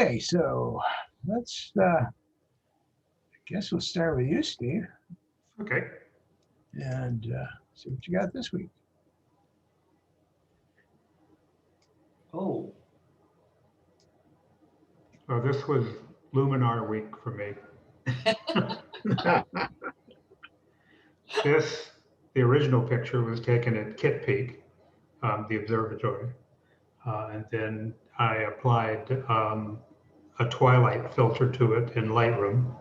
Okay, so let's, I guess we'll start with you, Steve, Okay. and see what you got this week. Oh, Well, this was Luminar week for me. The original picture was taken at Kitt Peak, the observatory. And then I applied a twilight filter to it in Lightroom.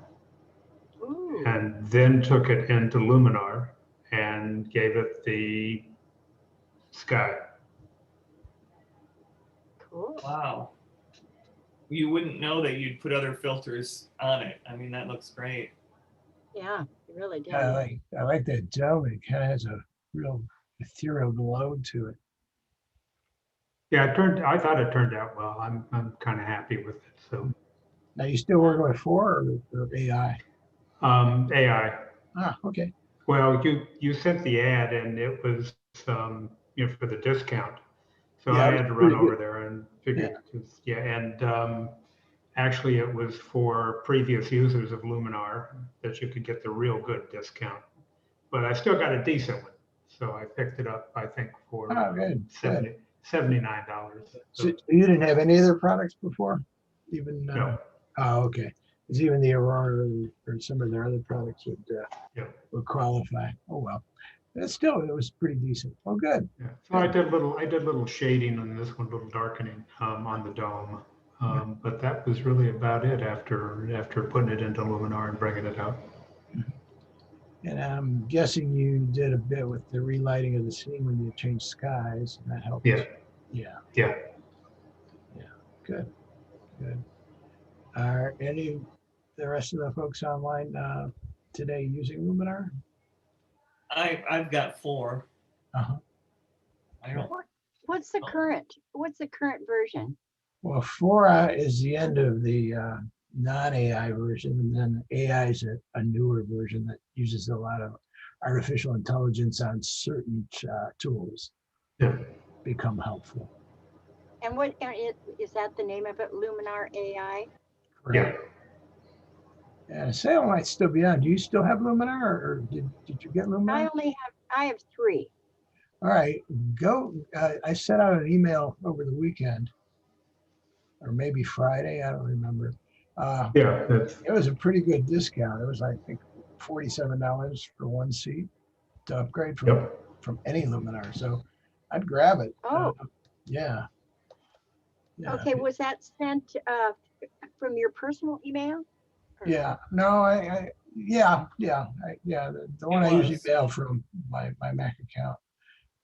Ooh. And then took it into Luminar and gave it the sky. Cool. wow. You wouldn't know that you'd put other filters on it. I mean, that looks great. Yeah, it really does. I like that dome. It kind of has a real ethereal glow to it. Yeah, I thought it turned out well. I'm kind of happy with it. So Now, you still working with 4 or AI? AI. Ah, okay. Well, you sent the ad and it was for the discount. So Yeah, I it was had to run pretty over good. there and figure and actually it was for previous users of Luminar that you could get the real good discount. But I still got a decent one. So I picked it up, I think, for Oh, good. Good. $79. So you didn't have any other products before? Even No. Oh, okay. Because even the Aurora or some of their other products Yeah. would qualify. Oh well. But still, it was pretty decent. Oh, good. Yeah. So I did little shading on this one, little darkening on the dome. But that was really about it after putting it into Luminar and bringing it out. And I'm guessing you did a bit with the relighting of the scene when you changed skies, and that helped. Yeah. Yeah. Yeah. Good. Good. Are any of the rest of the folks online today using Luminar? I've got 4. Uh-huh. I don't. What's the current version? Well, 4 is the end of the non-AI version, and then AI is a newer version that uses a lot of artificial intelligence on certain tools. Yeah. Become helpful. And what is that the name of it? Luminar AI? Yeah. And a sale might still be on. Do you still have Luminar, or did you get Luminar? I have 3. All right, go. I sent out an email over the weekend, or maybe Friday. I don't remember. Yeah. That's, It was a pretty good discount. It was, I think, $47 for 1 seat to upgrade from any Luminar. So I'd grab it. Oh. Yeah. Okay, was that sent from your personal email? Or- Yeah. No, the one I usually mail from my Mac account.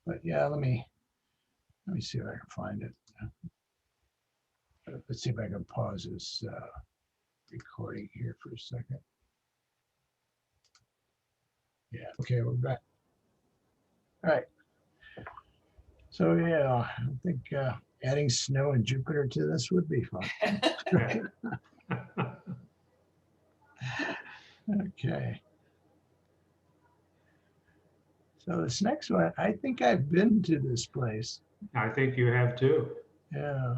But yeah, let me see if I can find it. Let's see if I can pause this recording here for a second. Yeah, okay, we're back. All right. So yeah, I think adding snow and Jupiter to this would be fun. Okay. So this next one, I think I've been to this place. I think you have too. Yeah.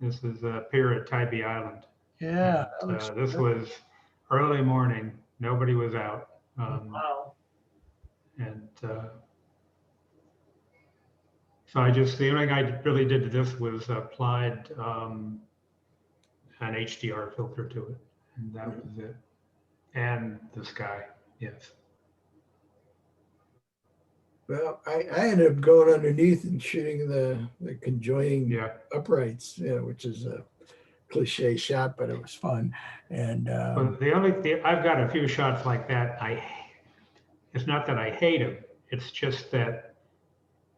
This is Pier at Tybee Island. Yeah. This was early morning. Nobody was out. Wow. And so the only thing I really did to this was applied an HDR filter to it. And that was it. And the sky, yes. Well, I ended up going underneath and shooting the conjoining uprights, which is a cliche shot, but it was fun. And But I've got a few shots like that. It's not that I hate them. It's just that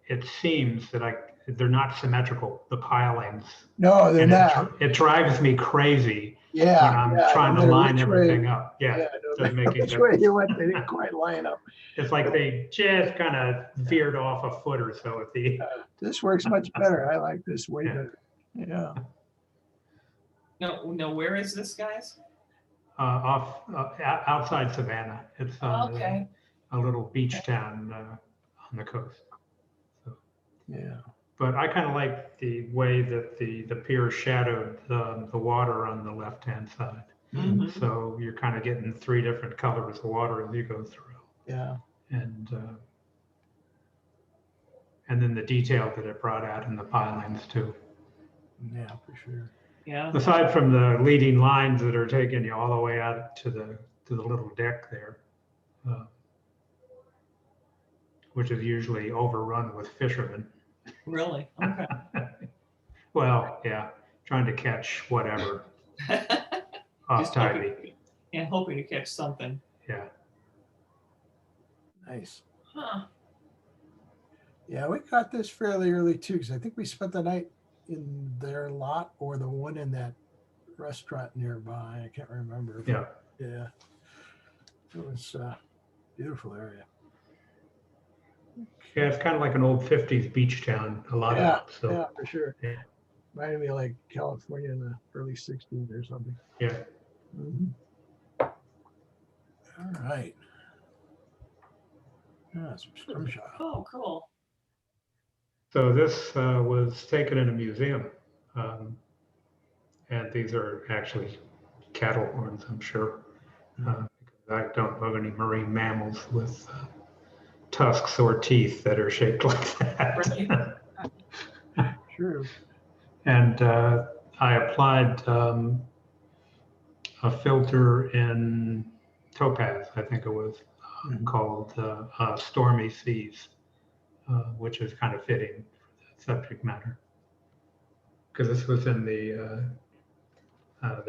it seems that they're not symmetrical, the pilings. no, they're not. It drives me crazy when Yeah. I'm trying to line everything up. Yeah. No doesn't make any which way you went, they didn't quite line up. It's like they just kind of veered off a foot or so at the. This works much better. I like this way better. Yeah. No, where is this, guys? Outside Savannah. It's on Okay. a little beach town on the coast. So, Yeah. But I kind of like the way that the pier shadowed the water on the left-hand side. Mhm. So you're kind of getting 3 different colors of water as you go through. Yeah. And then the detail that it brought out in the pilings too. Yeah, for sure. Yeah. Aside from the leading lines that are taking you all the way out to the little deck there, which is usually overrun with fishermen. Really? Okay. Well, yeah, trying to catch whatever off Just tide. hoping, yeah, hoping to catch something. Yeah. Nice. Huh. Yeah, we got this fairly early too, because I think we spent the night in their lot or the one in that restaurant nearby. I can't remember. Yeah. Yeah. It was a beautiful area. Yeah, it's kind of like an old 50s beach town, a lot Yeah, of it. So, yeah, for sure. Yeah. Reminded me of like California in the early 60s or something. yeah. Mhm. All right. Yeah, some scrimshaw. Oh, cool. So this was taken in a museum. And these are actually cattle horns, I'm sure. Because I don't know any marine mammals with tusks or teeth that are shaped like that. Right. True. And I applied a filter in topaz, I think it was, Mhm. called Stormy Seas, which is kind of fitting for the subject matter. Because this was in the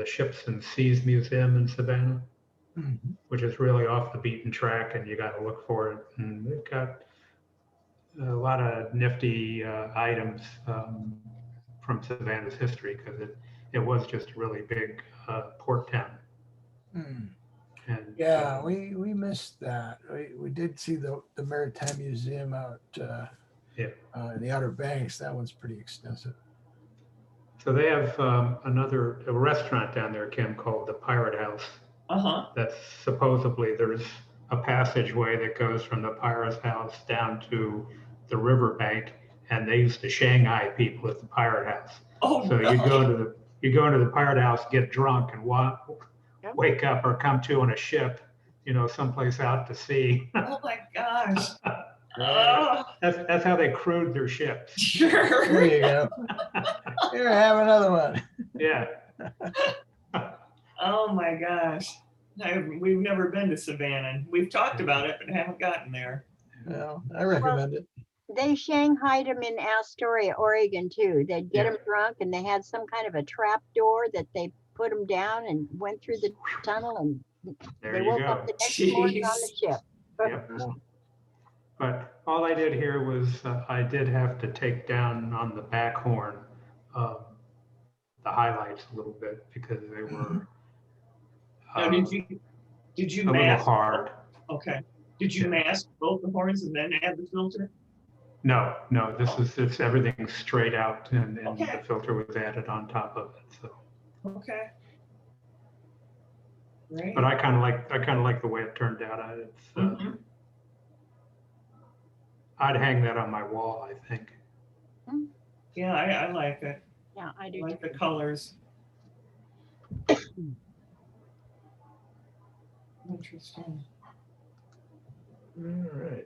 Ships and Seas Museum in Savannah, Mhm. which is really off the beaten track, and you got to look for it. And they've got a lot of nifty items from Savannah's history, because it was just a really big port town. Mm. And Yeah, we missed that. We did see the Maritime Museum out Yeah. In the Outer Banks. That one's pretty extensive. So they have a restaurant down there, Kim, called the Pirate House. Uh-huh. That's supposedly there's a passageway that goes from the Pirate House down to the riverbank, and they used to Shanghai people at the Pirate House. Oh, So you go into the Pirate House, get drunk, and Yep. wake up or come to on a ship, someplace out to sea. oh my gosh. Oh, That's how they crewed their ships. There sure. you go. Here, have another one. Yeah. Oh my gosh. We've never been to Savannah. We've talked about it, but haven't gotten there. Well, I recommend it. They shanghaied them in Astoria, Oregon too. They'd get Yeah. them drunk and they had some kind of a trap door that they put them down and went through the tunnel, and There they you woke go. up the next morning on the ship. Yep. But all I did here was I did have to take down on the back horn the highlights a little bit, because they were Now, did you a little mask? hard. Okay. Did you mask both the horns and then add the filter? No, it's everything straight out, and Okay. the filter was added on top of it. So, Okay. Great. but I kind of like the way it turned out. Mhm. I'd hang that on my wall, I think. Yeah, I like it. Yeah, I I do. like too. the colors. Interesting. All right.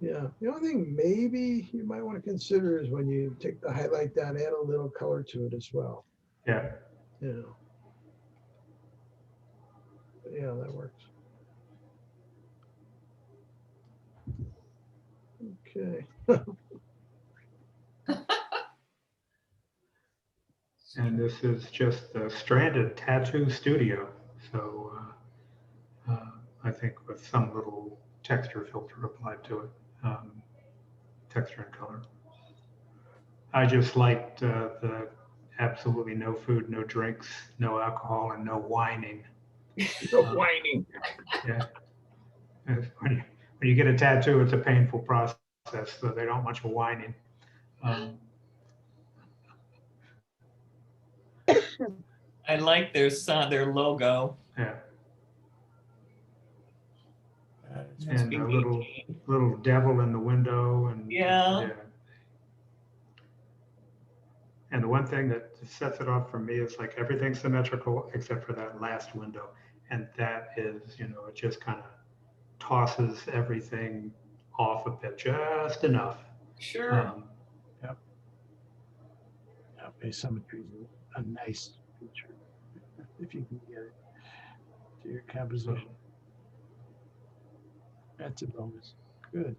Yeah, the only thing maybe you might want to consider is when you take the highlight down, add a little color to it as well. Yeah. Yeah. But yeah, that works. Okay. And this is just the Stranded Tattoo Studio. So I think with some little texture filter applied to it, texture and color. I just liked the absolutely no food, no drinks, no alcohol, and no whining. No whining. Yeah. When you get a tattoo, it's a painful process, so they don't much whining. I like their logo. Yeah. It's And being a maintained. little devil in the window, and Yeah. And the one thing that sets it off for me is like everything's symmetrical except for that last window. And that is, you know, it just kind of tosses everything off a bit, just enough. Sure. Asymmetry is a nice feature if you can get it to your composition. That's a bonus. Good.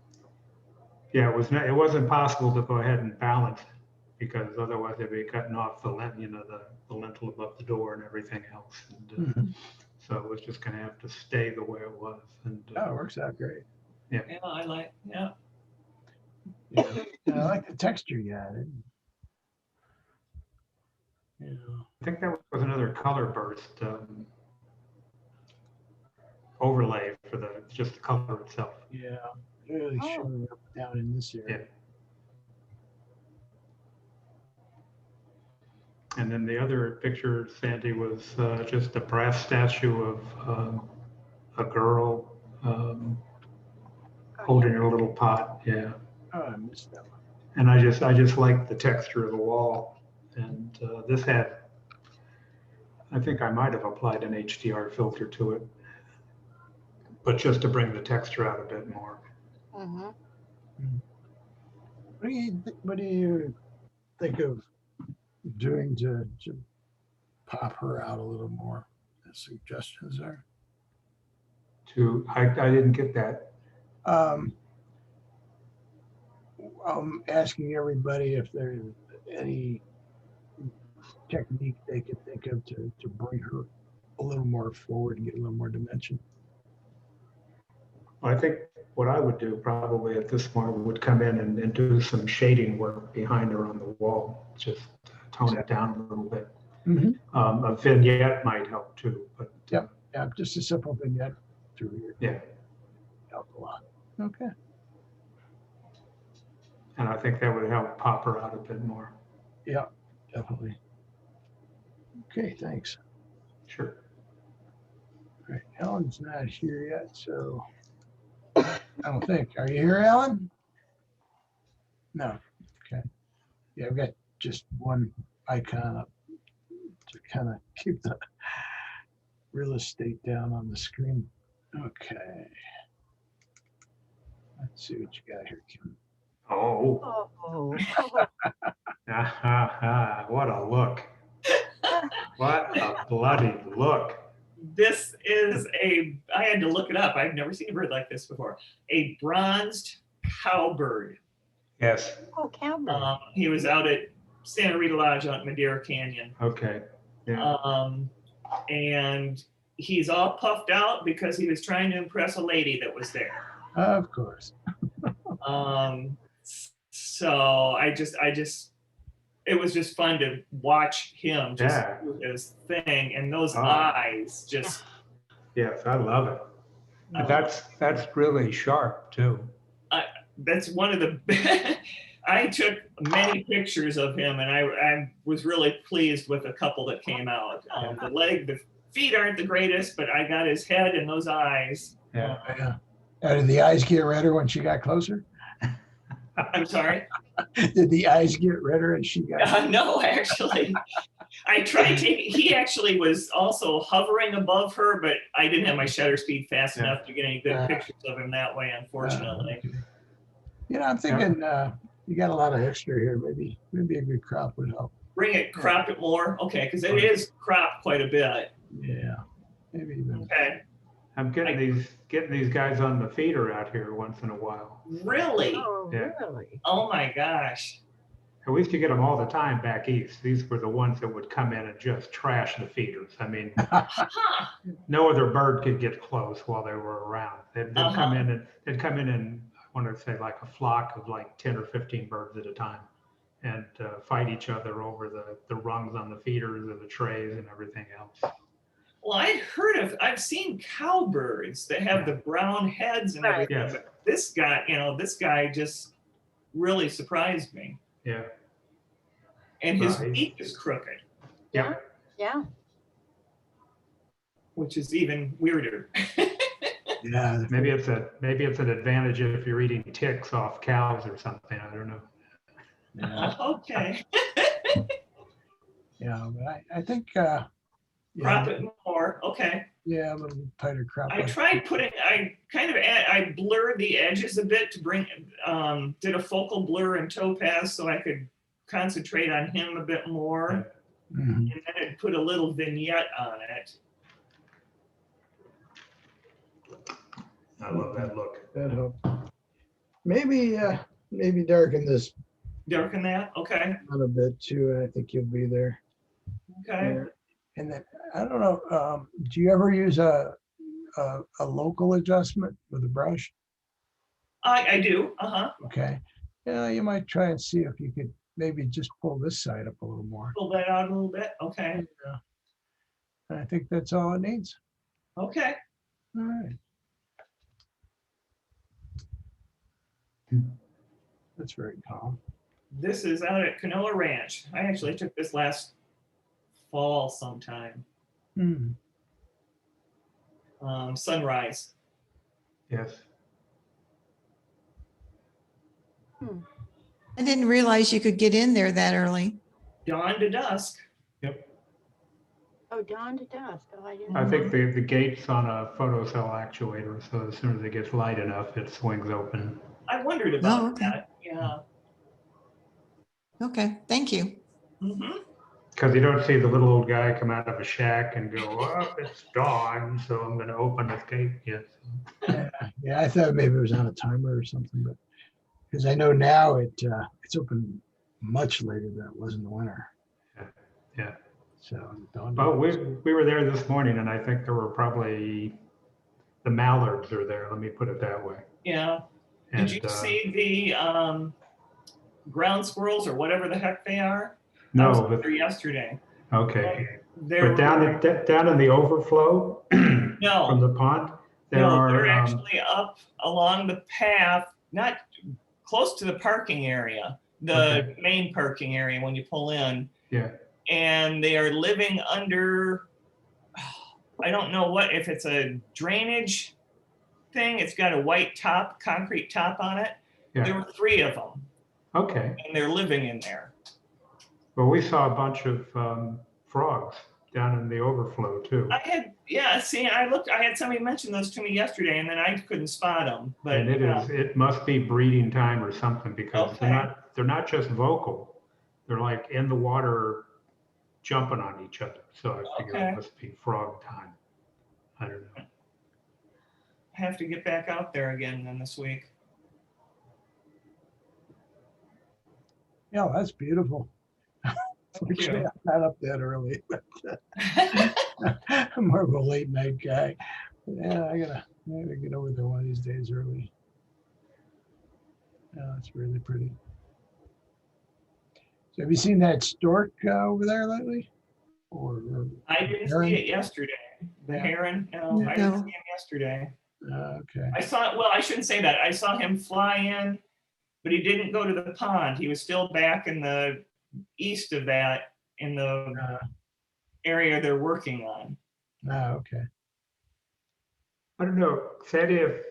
Yeah, it wasn't possible to go ahead and balance it because otherwise they'd be cutting off the the lintel above the door and everything else. And, so it was just going to have to stay the way it was. And it works out great. Yeah, I like. Yeah. Yeah, I like the texture you added. You know. I think that was another color burst overlay for just the color itself. Yeah, really showing up down in this area. Yeah. And then the other picture, Sandy, was just a brass statue of a girl holding her little pot. Yeah. Oh, I missed that one. And I just like the texture of the wall. And this had, I think I might have applied an HDR filter to it, but just to bring the texture out a bit more. Mm-hmm. What do you think of doing to pop her out a little more? The suggestions there. I didn't get that. I'm asking everybody if there's any technique they could think of to bring her a little more forward and get a little more dimension. I think what I would do probably at this point would come in and do some shading work behind her on the wall, just tone it down a little bit. A vignette might help too, but yeah, just a simple vignette through here. Yeah, help a lot. Okay. And I think that would help pop her out a bit more. Yeah, definitely. Okay, thanks. Sure. All right, Ellen's not here yet, so I don't think. Are you here, Ellen? No. Okay. Yeah, I've got just one icon up to kind of keep the real estate down on the screen. Okay. Let's see what you got here, Kim. Oh. What a look. What a bloody look. This is I had to look it up. I've never seen a bird like this before. A bronzed cowbird. Yes. Oh, cowbird. He was out at Santa Rita Lodge out in Madeira Canyon. Okay. Yeah. And he's all puffed out because he was trying to impress a lady that was there. Of course. So it was just fun to watch him just do his thing, and those eyes just. Yes, I love it. That's really sharp too. That's one of the. I took many pictures of him, and I was really pleased with a couple that came out. The feet aren't the greatest, but I got his head and those eyes. Yeah. Did the eyes get redder when she got closer? I'm sorry? Did the eyes get redder as she got no, actually. I tried he actually was also hovering above her, but I didn't have my shutter speed fast enough to get any good pictures of him that way, unfortunately. Okay. You know, I'm thinking you got a lot of extra here. Maybe a good crop would help. Bring it, crop it more? Okay, because it is cropped quite a bit. Yeah, maybe even. Okay. I'm getting these guys on the feeder out here once in a while. Really? Oh, Yeah. really? Oh my gosh. And we used to get them all the time back east. These were the ones that would come in and just trash the feeders. I mean, no other bird could get close while they were around. They'd come in and I want to say like a flock of like 10 or 15 birds at a time, and fight each other over the rungs on the feeders or the trays and everything else. Well, I've seen cowbirds that have the brown heads and everything. Yes. But this guy just really surprised me. Yeah. And his beak is crooked. Yeah. Yeah. Which is even weirder. Yeah. Maybe it's an advantage if you're eating ticks off cows or something. I don't know. Yeah. Okay. Yeah, but I think, Crop it more. Okay. yeah, a little tighter crop. I tried putting, I blurred the edges a bit to bring, did a focal blur in Topaz so I could concentrate on him a bit more. Mhm. And then I'd put a little vignette on it. I love that look. That helped. Maybe, maybe darken this Darken that. Okay. on a bit too. And I think you'll be there. Okay. Yeah. And then, I don't know, do you ever use a local adjustment with a brush? I do. Okay. Yeah, you might try and see if you could maybe just pull this side up a little more. Pull that out a little bit. Okay. Yeah. And I think that's all it needs. Okay. All right. That's very calm. This is out at Canola Ranch. I actually took this last fall sometime. Hmm. Sunrise. Yes. I didn't realize you could get in there that early. Dawn to dusk. Oh, dawn to dusk. Oh, I didn't. I think the gate's on a photocell actuator, so as soon as it gets light enough, it swings open. I wondered about Oh, okay. that. Yeah. Okay, thank you. Mm-hmm. Because you don't see the little old guy come out of a shack and go, oh, it's dawn, so I'm going to open this gate. Yes. Yeah, I thought maybe it was on a timer or something, but because I know now it's open much later than it was in the winter. Yeah. So, dawn to But dusk. we were there this morning, and I think there were probably the mallards are there. Let me put it that way. Yeah. And, Did you see the ground squirrels or whatever the heck they are? I was No, but there yesterday. okay. They're But down in the overflow from no, the pond, there no, are they're actually up along the path, not close to the parking area, the Okay. main parking area when you pull in. yeah. And they are living under, I don't know what, if it's a drainage thing, it's got a white top, concrete top on it. There Yeah. were 3 of them, Okay. and they're living in there. Well, we saw a bunch of frogs down in the overflow too. I had, yeah, see, I had somebody mention those to me yesterday, and then I couldn't spot them. But And it must be breeding time or something, because Okay. they're not just vocal. They're like in the water jumping on each other. So I figure Okay. it must be frog time. I don't know. I have to get back out there again then this week. Yeah, that's beautiful. Thank Fortunately, you. I'm not up that early, but I'm more of a late night guy. Yeah, I gotta get over there one of these days early. Yeah, it's really pretty. So have you seen that stork over there lately? Or I didn't heron? see it yesterday. The Yeah. heron, no, I didn't see him yesterday. Okay. I saw, well, I shouldn't say that. I saw him fly in, but he didn't go to the pond. He was still back in the east of that, in the area they're working on. Okay. I don't know, Sandy, if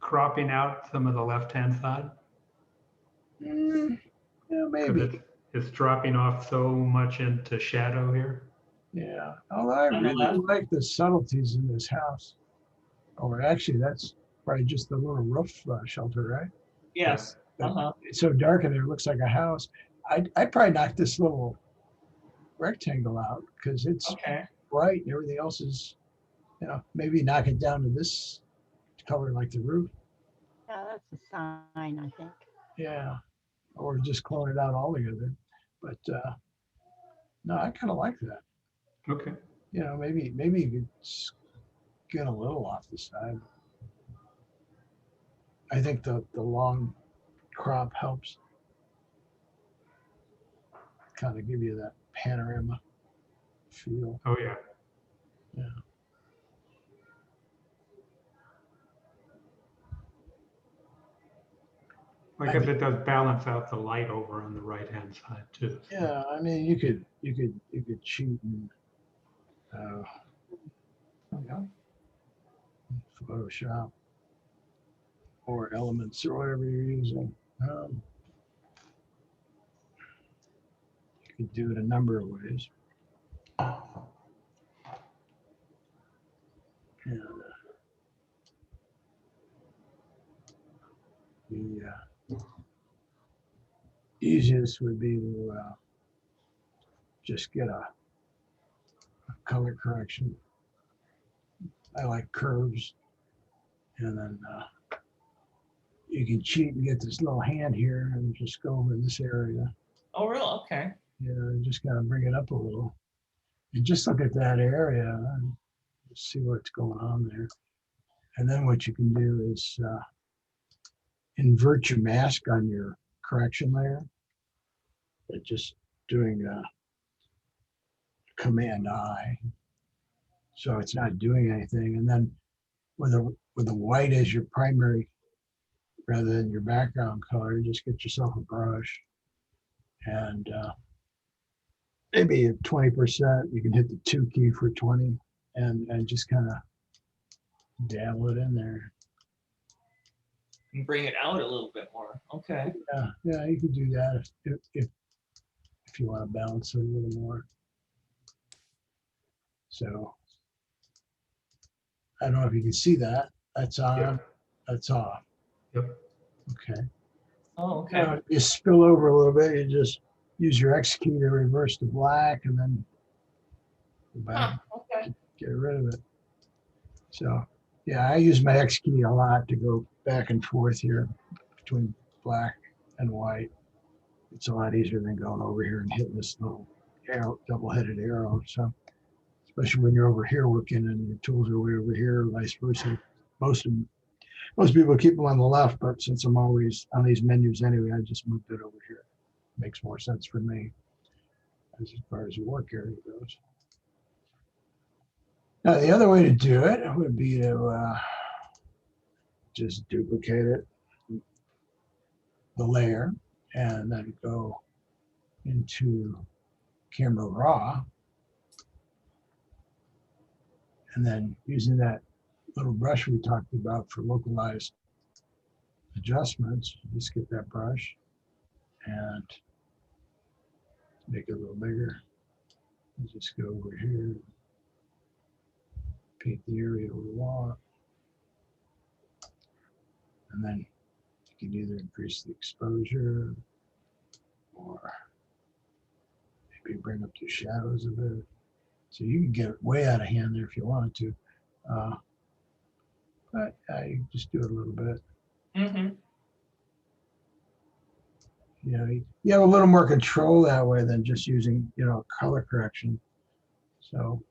cropping out some of the left-hand side, Yeah, maybe. it's dropping off so much into shadow here. Yeah. Although I On the really left. like the subtleties in this house. Or actually, that's probably just the little roof shelter, right? Yes. It's so dark in there, it looks like a house. I'd probably knock this little rectangle out because it's Okay. bright and everything else is, maybe knock it down to this color like the roof. Yeah, that's a sign, I think. Yeah. Or just clone it out altogether. But no, I kind of like that. Okay. Maybe you could skin a little off the side. I think the long crop helps kind of give you that panorama feel. Oh, yeah. Yeah. I guess it does balance out the light over on the right-hand side too. Yeah, I mean, you could cheat and Photoshop or Elements or whatever you're using. could do it a number of ways. And, the easiest would be to just get a color correction. I like curves, and then you can cheat and get this little hand here and just go over this area. Oh, really? Okay. You know, just kind of bring it up a little and just look at that area and see what's going on there. And then what you can do is invert your mask on your correction layer. But just doing Command I, so it's not doing anything. And then with a white as your primary rather than your background color, just get yourself a brush and maybe at 20%, you can hit the 2 key for 20 and just kind of dabble it in there. And bring it out a little bit more. Okay. Yeah, you can do that if you want to balance it a little more. So I don't know if you can see that. That's on, Yeah. that's off. Yep. Okay. Oh, okay. Now, you spill over a little bit, you just use your X key to reverse to black and then go back, Okay. get rid of it. So yeah, I use my X key a lot to go back and forth here between black and white. It's a lot easier than going over here and hitting this little arrow, double-headed arrow. So especially when you're over here working and your tools are way over here, vice versa. Most people keep them on the left, but since I'm always on these menus anyway, I just moved it over here. Makes more sense for me as far as the work area goes. Now, the other way to do it would be to just duplicate it, the layer, and then go into Camera Raw. And then using that little brush we talked about for localized adjustments, just get that brush and make it a little bigger. And just go over here, paint the area we want. And then you can either increase the exposure or maybe bring up the shadows a bit. So you can get way out of hand there if you wanted to. But you just do it a little bit. Mm-hmm. You know, you have a little more control that way than just using, color correction. So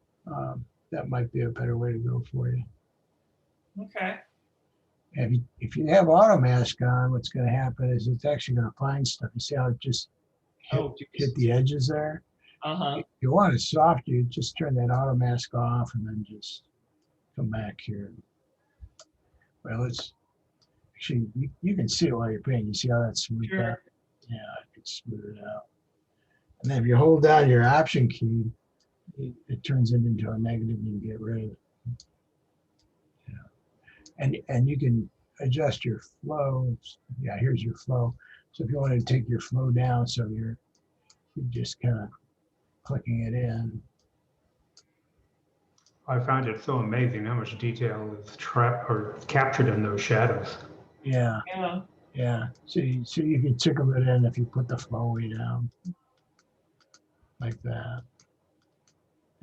that might be a better way to go for you. Okay. And if you have auto mask on, what's going to happen is it's actually going to find stuff. You see how it just hit the edges there? Uh-huh. If you want it soft, you just turn that auto mask off and then just come back here. Well, it's actually, you can see it while you're painting. You see how that's smoothed Sure. out? Yeah, I can smooth it out. And then if you hold down your Option key, it turns it into a negative and you get rid of it. And you can adjust your flow. Yeah, here's your flow. So if you want to take your flow down, so you're just kind of clicking it in. I found it so amazing how much detail is captured in those shadows. Yeah. Yeah. Yeah. So you can tickle it in if you put the flow way down like that.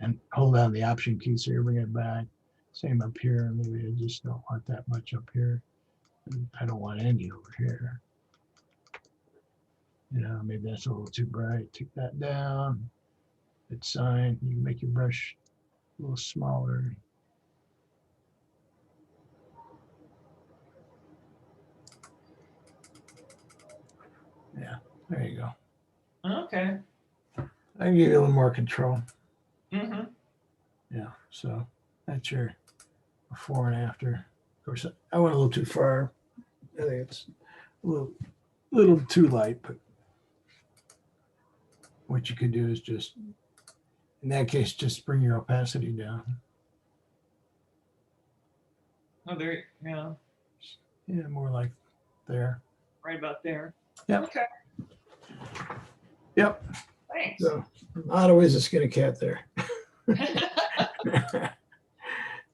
And hold down the Option key so you bring it back. Same up here. Maybe I just don't want that much up here. I don't want any over here. Maybe that's a little too bright. Take that down. Hit sign. You can make your brush a little smaller. Yeah, there you go. Okay. I can give you a little more control. Mm-hmm. Yeah, so that's your before and after. Of course, I went a little too far. I think it's a little too light, but what you could do is just, in that case, just bring your opacity down. Oh, there. Yeah. Yeah, more like there. Right about there. Yep. Okay. Yep. Thanks. So not always a skinny cat there.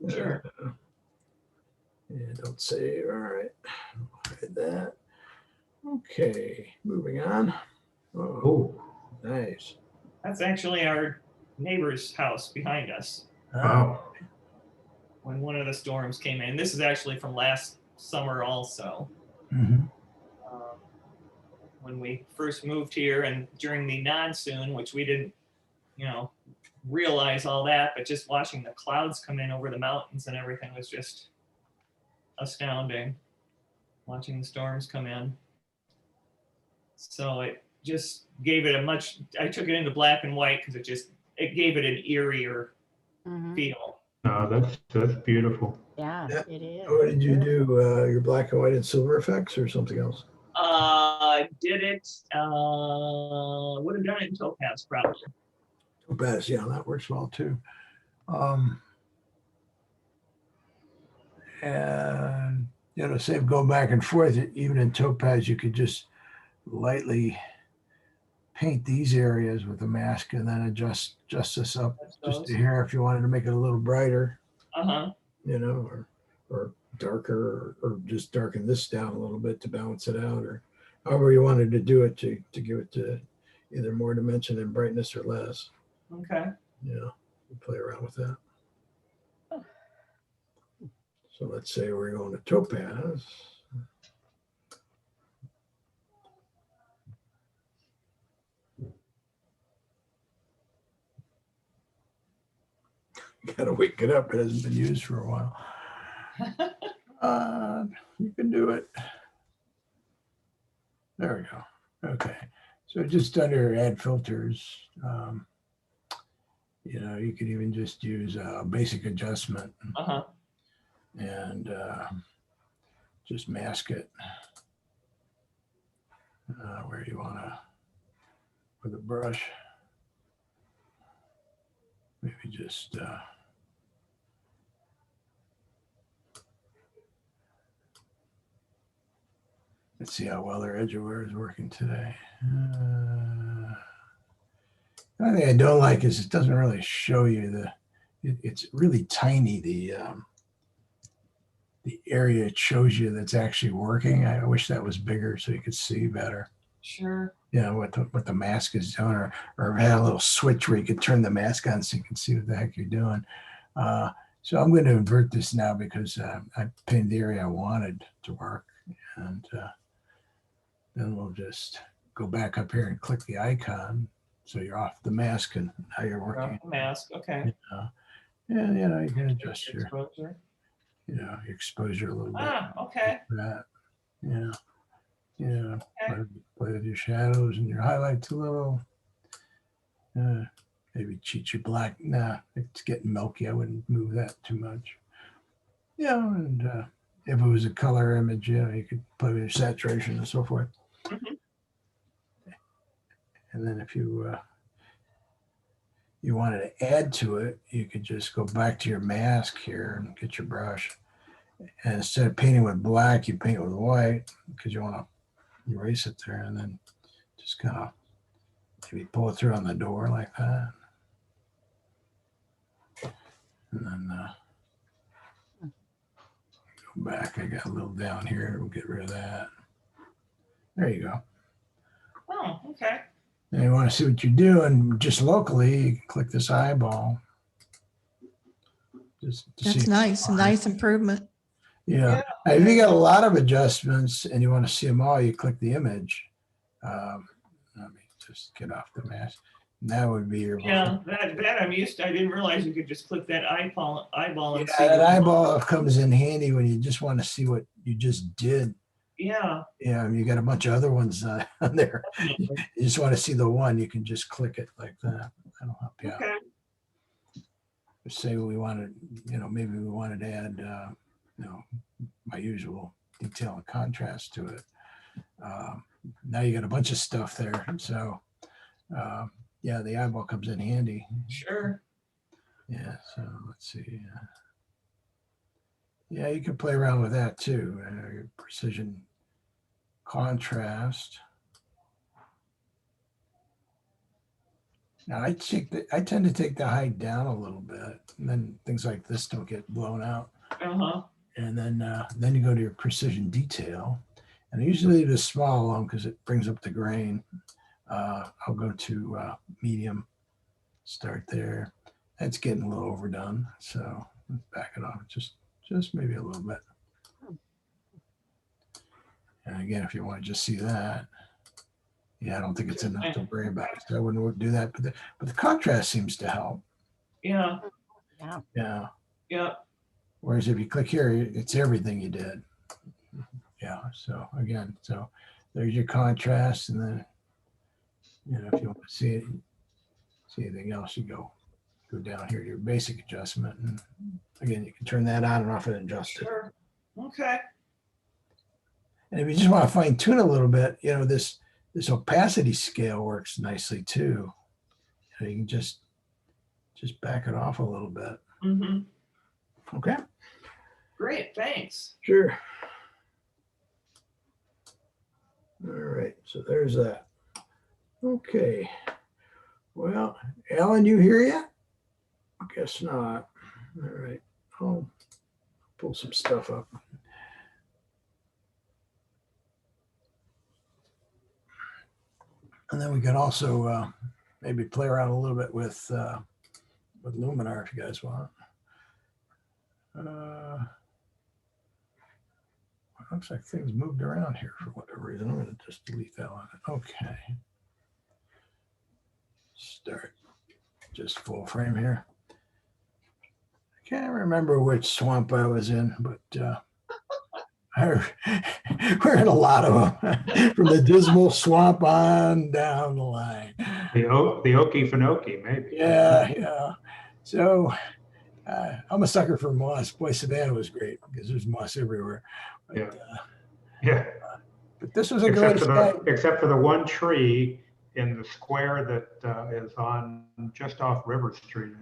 Sure. Yeah, don't save. All right. Hide that. Okay, moving on. Oh, Oh, nice. That's actually our neighbor's house behind us wow. when one of the storms came in. This is actually from last summer also. Mhm. When we first moved here and during the monsoon, which we didn't, realize all that, but just watching the clouds come in over the mountains and everything was just astounding. Watching the storms come in. So it just gave it I took it into black and white because it gave it an eerier feel. Oh, that's beautiful. Yeah, Yeah. it is. What did you do? Your black and white and silver effects or something else? Did it, would have done it in Topaz probably. Topaz, yeah, that works well too. And save go back and forth. Even in Topaz, you could just lightly paint these areas with the mask and then adjust this up just a hair if you wanted to make it a little brighter. Or darker, or just darken this down a little bit to balance it out, or however you wanted to do it to give it to either more dimension and brightness or less. Okay. Play around with that. So let's say we're going to Topaz. Gotta wake it up. It hasn't been used for a while. You can do it. There we go. Okay. So just under add filters, you could even just use a basic adjustment and just mask it where you want to with a brush. Maybe just let's see how well their edge aware is working today. The only thing I don't like is it doesn't really show you it's really tiny, the area it shows you that's actually working. I wish that was bigger so you could see better. Sure. What the mask is doing, or had a little switch where you could turn the mask on so you can see what the heck you're doing. So I'm going to invert this now because I painted the area I wanted to work, and then we'll just go back up here and click the icon so you're off the mask and now you're working. Off the mask. Okay. Yeah, you can adjust your exposure. Your exposure a little bit. Okay. That, play with your shadows and your highlights a little. Maybe cheat your black. Nah, it's getting milky. I wouldn't move that too much. And if it was a color image, you could play with your saturation and so forth. And then if you wanted to add to it, you could just go back to your mask here and get your brush. And instead of painting with black, you paint with white because you want to erase it there, and then just kind of maybe pull it through on the door like that. And then go back. I got a little down here. We'll get rid of that. There you go. Oh, okay. And you want to see what you're doing just locally, you can click this eyeball. Just to That's see. nice. A nice improvement. Yeah. If you got a lot of adjustments and you want to see them all, you click the image. Let me just get off the mask. And that would be your. Yeah, that I'm used to. I didn't realize you could just click that eyeball and see. That eyeball comes in handy when you just want to see what you just did. Yeah. Yeah, you got a bunch of other ones on there. You just want to see the one, you can just click it like that. That'll help you out. Okay. Say we wanted, maybe we wanted to add, my usual detail and contrast to it. Now you got a bunch of stuff there. So, the eyeball comes in handy. Sure. Yeah, so let's see. You can play around with that too. Your precision contrast. Now I tend to take the height down a little bit, and then things like this don't get blown out. Uh-huh. And then you go to your precision detail, and I usually leave the small alone because it brings up the grain. I'll go to medium, start there. That's getting a little overdone, so let's back it off just maybe a little bit. And again, if you want to just see that, yeah, I don't think it's enough to worry about. So I wouldn't do that, but the contrast seems to help. Yeah. Yeah. Yeah. Yeah. Whereas if you click here, it's everything you did. Yeah. So again, so there's your contrast, and then if you want to see anything else, you go down here to your basic adjustment, and again, you can turn that on and off and adjust it. Sure. Okay. And if you just want to fine tune a little bit, this opacity scale works nicely too. You can just back it off a little bit. Mm-hmm. Okay. Great. Thanks. Sure. All right. So there's that. Okay. Well, Alan, you here yet? I guess not. All right. I'll pull some stuff up. And then we could also maybe play around a little bit with Luminar if you guys want. Looks like things moved around here for whatever reason. I'm going to just delete that one. Okay. Start just full frame here. I can't remember which swamp I was in, but we're in a lot of them from the Dismal Swamp on down the line. The Okefenokee, maybe. Yeah. So I'm a sucker for moss. Boy, Savannah was great because there's moss everywhere. But, yeah. But this was a great except for the one tree in the square that is on just off River Street.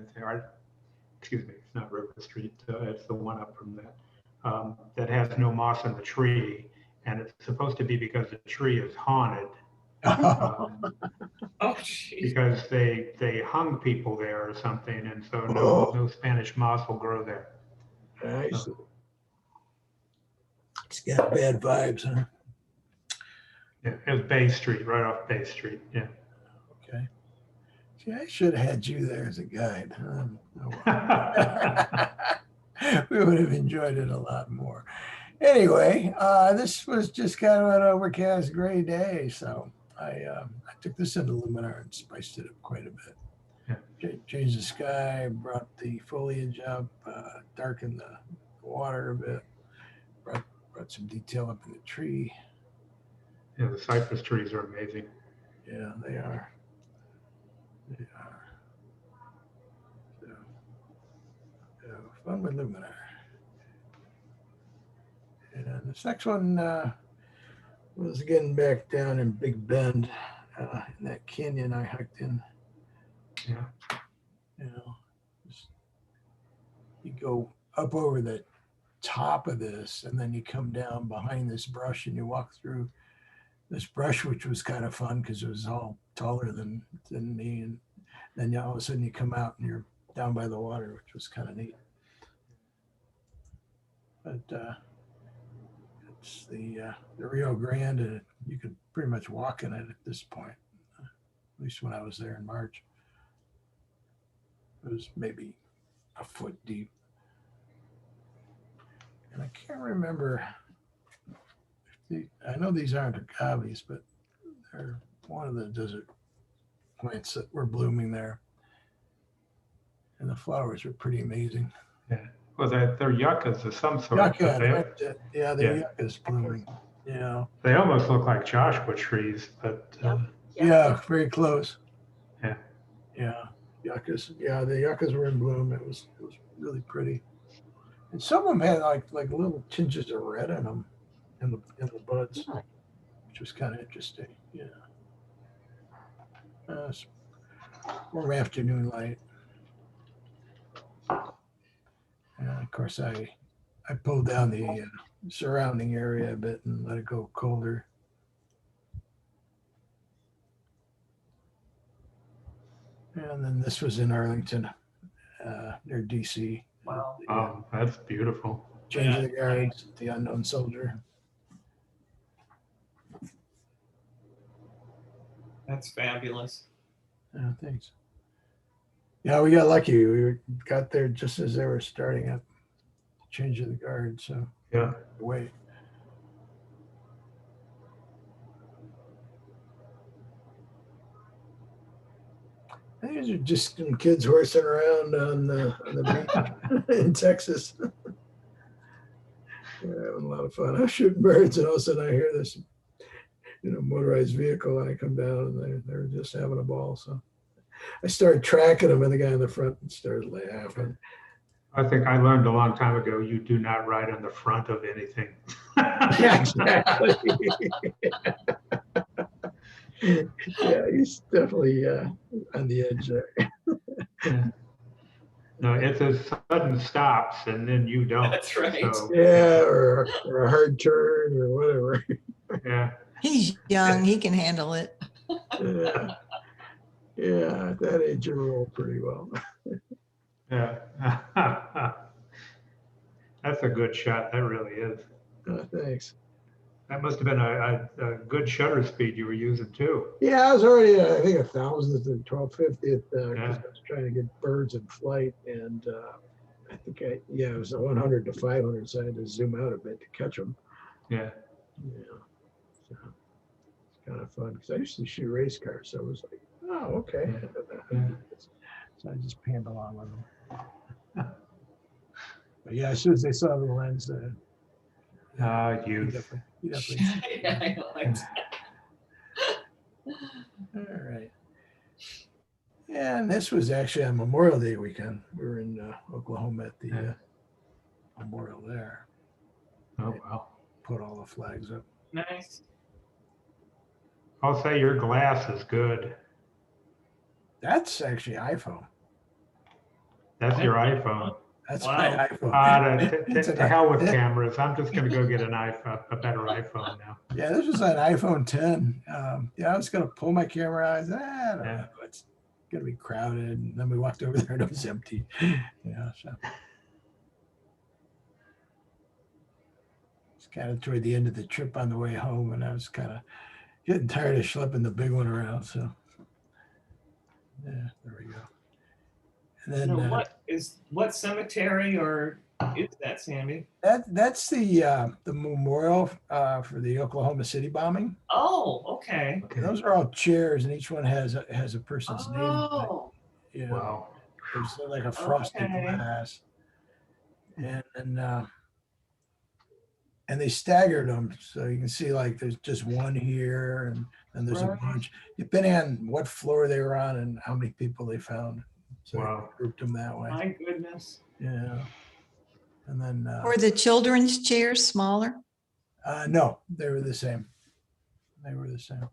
Excuse me, it's not River Street. It's the one up from that. That has no moss in the tree, and it's supposed to be because the tree is haunted. Because they hung people there or something, and so no Spanish moss will grow there. Nice. It's got bad vibes, huh? Yeah, it was Bay Street, right off Bay Street. Yeah. Okay. See, I should have had you there as a guide. We would have enjoyed it a lot more. Anyway, this was just kind of an overcast gray day, so I took this into Luminar and spiced it up quite a bit. Yeah. Changed the sky, brought the foliage up, darkened the water a bit, brought some detail up in the tree. Yeah, the cypress trees are amazing. Yeah, they are. They are. So fun with Luminar. And this next one was getting back down in Big Bend, in that canyon I hiked in. Yeah. You go up over the top of this, and then you come down behind this brush, and you walk through this brush, which was kind of fun because it was all taller than me. And then all of a sudden you come out and you're down by the water, which was kind of neat. But it's the Rio Grande, and you could pretty much walk in it at this point, at least when I was there in March. It was maybe a foot deep. And I can't remember, I know these aren't agaves, but they're one of the desert plants that were blooming there. And the flowers are pretty amazing. Yeah. Well, they're yuccas of some sort. Yucca, they're yuccas blooming. Yeah. They almost look like Joshua trees, but yeah, very close. Yeah. Yeah. Yuccas. Yeah, the yuccas were in bloom. It was really pretty. And some of them had like little tinges of red in them in the buds, which was kind of interesting. Yeah. Warm afternoon light. And of course, I pulled down the surrounding area a bit and let it go colder. And And then this was in Arlington, near DC. Wow. Oh, that's beautiful. Change of Yeah. the guards, the unknown soldier. That's fabulous. Yeah, thanks. Yeah, we got lucky. Got there just as they were starting up change of the guard. So Yeah. wait. These are just some kids horsing around on the beach in Texas. They're having a lot of fun. I was shooting birds, and all of a sudden I hear this, motorized vehicle, and I come down, and they're just having a ball. So I started tracking them, and the guy in the front started laughing. I think I learned a long time ago, you do not ride on the front of anything. Yeah, exactly. Yeah, he's definitely on the edge there. No, it's a sudden stops and then you don't. That's right. So, Yeah, or a hard turn or whatever. yeah. He's young, he can handle it. Yeah, yeah, at that age you roll pretty well. Yeah. That's a good shot. That really is. Thanks. That must have been a good shutter speed you were using too. Yeah, I was already, I think 1,000th to 1250th because Yeah. I was trying to get birds in flight, and I think it was a 100 to 500, so I had to zoom out a bit to catch them. Yeah. Yeah, so it's kind of fun because I used to shoot race cars, so I was like, oh, okay. Yeah. So I just panned along with them. But yeah, as soon as they saw the lens, he Youth. definitely. Yeah, I liked All right. Yeah, and this was actually on Memorial Day weekend. We were in Oklahoma at the memorial there. Oh, wow. Put all the flags up. Nice. I'll say your glass is good. That's actually iPhone. That's your iPhone. That's Wow. my iPhone. To hell with cameras. I'm just going to go get an iPhone, a better iPhone now. Yeah, this was an iPhone 10. I was going to pull my camera out. I don't know. It's going to be crowded. And then we walked over there and it was empty. So it's kind of toward the end of the trip on the way home, and I was kind of getting tired of schlepping the big one around. So yeah, there we go. And then So what cemetery or is that, Sandy? that's the memorial for the Oklahoma City bombing. Oh, okay. And those are all chairs, and each one has a person's name. Oh, Wow. There's like a frosted Okay. glass, and they staggered them, so you can see like there's just one here, and there's a Right. bunch depending on what floor they were on and how many people they found. So Wow. they grouped them that way. my goodness. Yeah, and then Were the children's chairs smaller? no, they were the same. They were the same.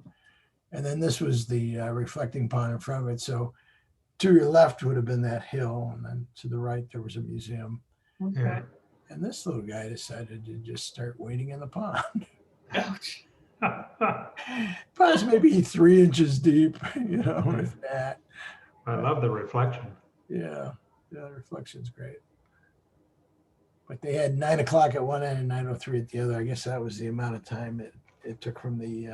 And then this was the reflecting pond in front of it. So to your left would have been that hill, and then to the right there was a museum. Okay. Yeah. And this little guy decided to just start wading in the pond. Ouch. Pond's maybe 3 inches deep, if that. I love the reflection. Yeah, the reflection's great. But they had 9 o'clock at one end and 9:03 at the other. I guess that was the amount of time it took from the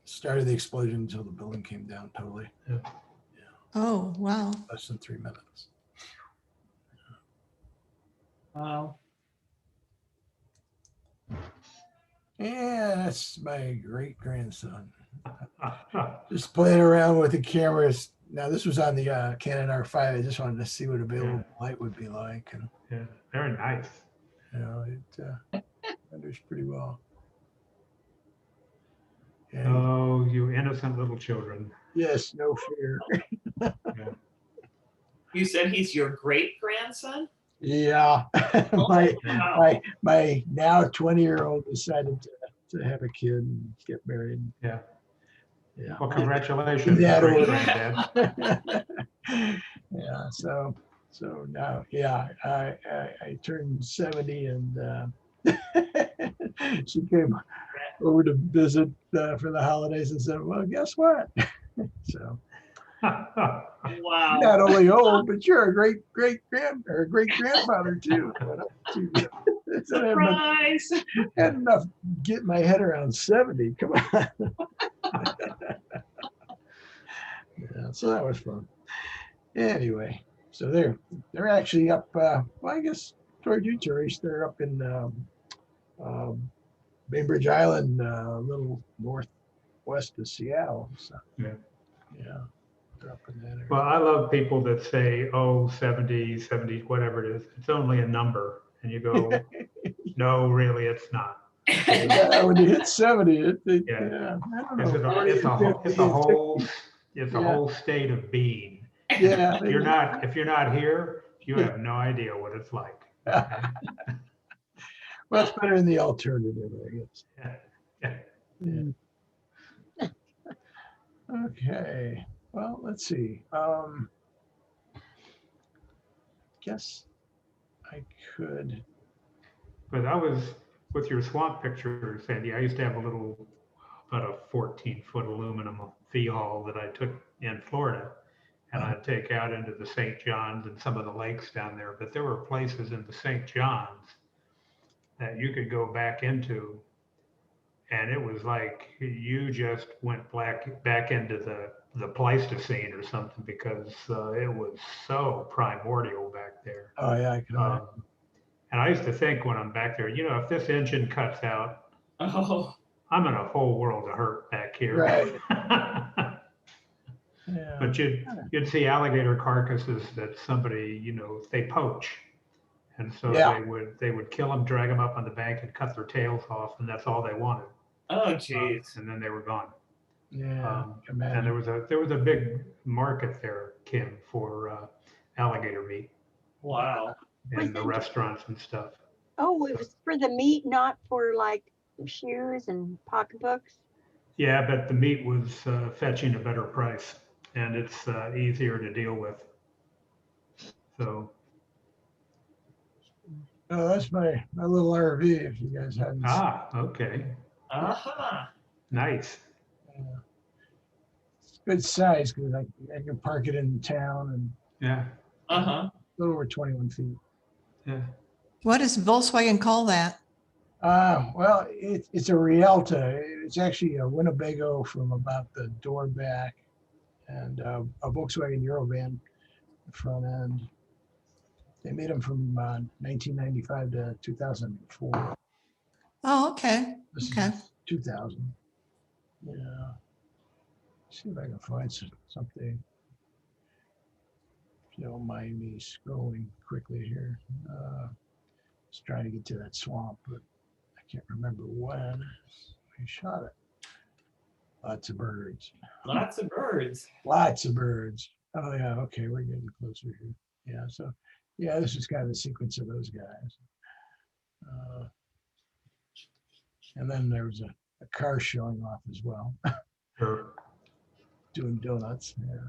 start of the explosion until the building came down totally. Oh, wow. Less than 3 minutes. Wow. Yeah, that's my great grandson. Just playing around with the cameras. Now this was on the Canon R5. I just wanted to see what available light would be like, and Yeah, very nice. it renders pretty well. Yeah. Oh, you innocent little children. Yes, no fear. You said he's your great grandson? Yeah, Wow. my now 20-year-old decided to have a kid and get married. Yeah. Yeah. Well, congratulations, Yeah, great yeah. granddad. Yeah. So now, I turned 70, and she came over to visit for the holidays and said, "Well, guess what?" So You're Wow. not only old, but you're a great grandfather too. So I Surprise. had enough get my head around 70. Come on. Yeah, so that was fun. Anyway, so they're actually up. Well, I guess toward you, Therese. They're up in Bainbridge Island, a little northwest of Seattle. So Yeah. yeah, they're up in that area. Well, I love people that say, oh, 70, 70, whatever it is. It's only a number. And you go, no, really, it's not. Yeah, when you hit 70, Yeah. yeah, I don't It's know. a, it's a, 40, whole- it's 50, a whole, 60. it's a Yeah. whole state of being. Yeah. If you're not here, you have no idea what it's like. Okay? Well, it's better than the alternative, I guess. Yeah. Mm. Okay. Well, let's see. Guess I could. But I was with your swamp picture, Sandy. I used to have about a 14-foot aluminum fee haul that I took in Florida, and I'd take out into the St. John's and some of the lakes down there. But there were places in the St. John's that you could go back into, and it was like you just went back into the Pleistocene or something, because it was so primordial back there. Oh yeah, I can. And I used to think when I'm back there, if this engine cuts out, Oh, I'm in a whole world of hurt back here. Right. Yeah. But you'd see alligator carcasses that somebody, they poach. And so Yeah. they would kill them, drag them up on the bank and cut their tails off, and that's all they wanted. oh, geez. And then they were gone. Yeah. And Imagine. there was a big market there, Kim, for alligator meat Wow. in the restaurants and stuff. Oh, it was for the meat, not for like shoes and pocketbooks. Yeah, but the meat was fetching a better price, and it's easier to deal with. So, Oh, that's my little RV. If you guys hadn't. okay, Uh-huh. nice. It's good size because I can park it in town and Yeah, Uh-huh. a little over 21 feet. yeah. What does Volkswagen call that? Well, it's a Rialta. It's actually a Winnebago from about the door back, and a Volkswagen Eurovan front end. They made them from 1995 to 2004. Oh, okay. This Okay. is 2000. Yeah. See if I can find something. If you don't mind me scrolling quickly here. Just trying to get to that swamp, but I can't remember when we shot it. Lots of birds. Lots of birds. Lots of birds. Oh yeah, okay, we're getting closer here. Yeah, so yeah, this is kind of the sequence of those guys. And then there was a car showing off as well, Sure. doing donuts. Yeah.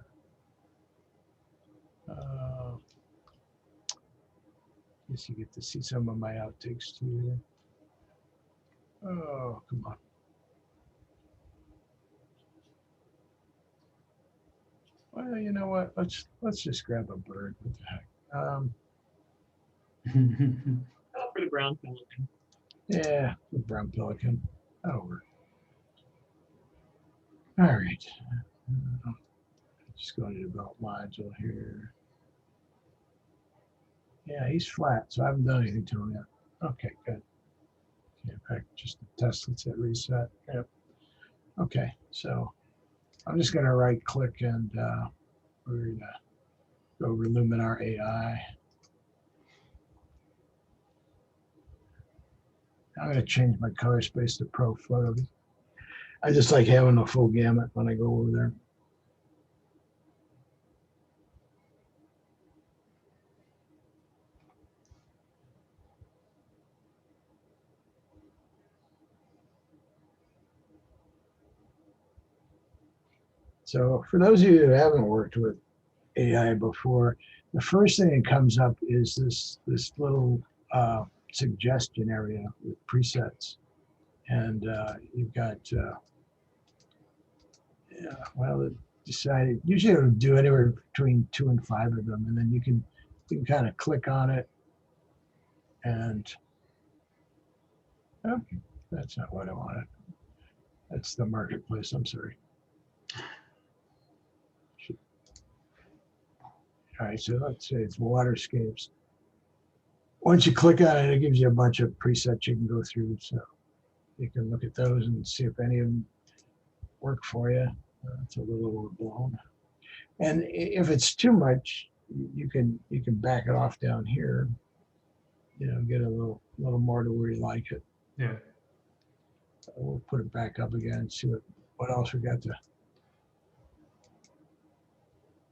Guess you get to see some of my outtakes too. Oh, come on. Well, you know what? Let's just grab a bird. What the heck? Oh, for the brown pelican. Yeah, the brown pelican. That'll work. All right. Just going to develop module here. Yeah, he's flat, so I haven't done anything to him yet. Okay, good. Okay, back just the test. Let's hit reset. Yep. Okay, so I'm just going to right click and we're going to go over Luminar AI. I'm going to change my color space to Pro Photo. I just like having a full gamut when I go over there. So for those of you who haven't worked with AI before, the first thing that comes up is this little suggestion area with presets. And you've got, yeah, well, decided, usually it'll do anywhere between 2 and 5 of them, and then you can kind of click on it and, oh, that's not what I wanted. That's the marketplace, I'm sorry. All right, so let's say it's waterscapes. Once you click on it, it gives you a bunch of presets you can go through. So you can look at those and see if any of them work for you. It's a little overblown. And if it's too much, you can back it off down here. You know, get a little more to where you like it. Yeah. So we'll put it back up again and see what else we got to.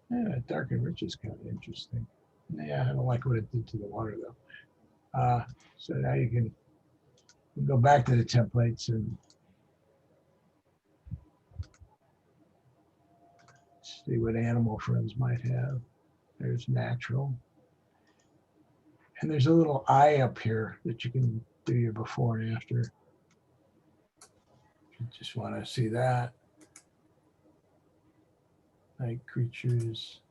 Yeah, dark and rich is kind of interesting. Yeah, I don't like what it did to the water though. So now you can go back to the templates and see what animal friends might have. There's natural. And there's a little eye up here that you can do your before and after. If you just want to see that. Night creatures.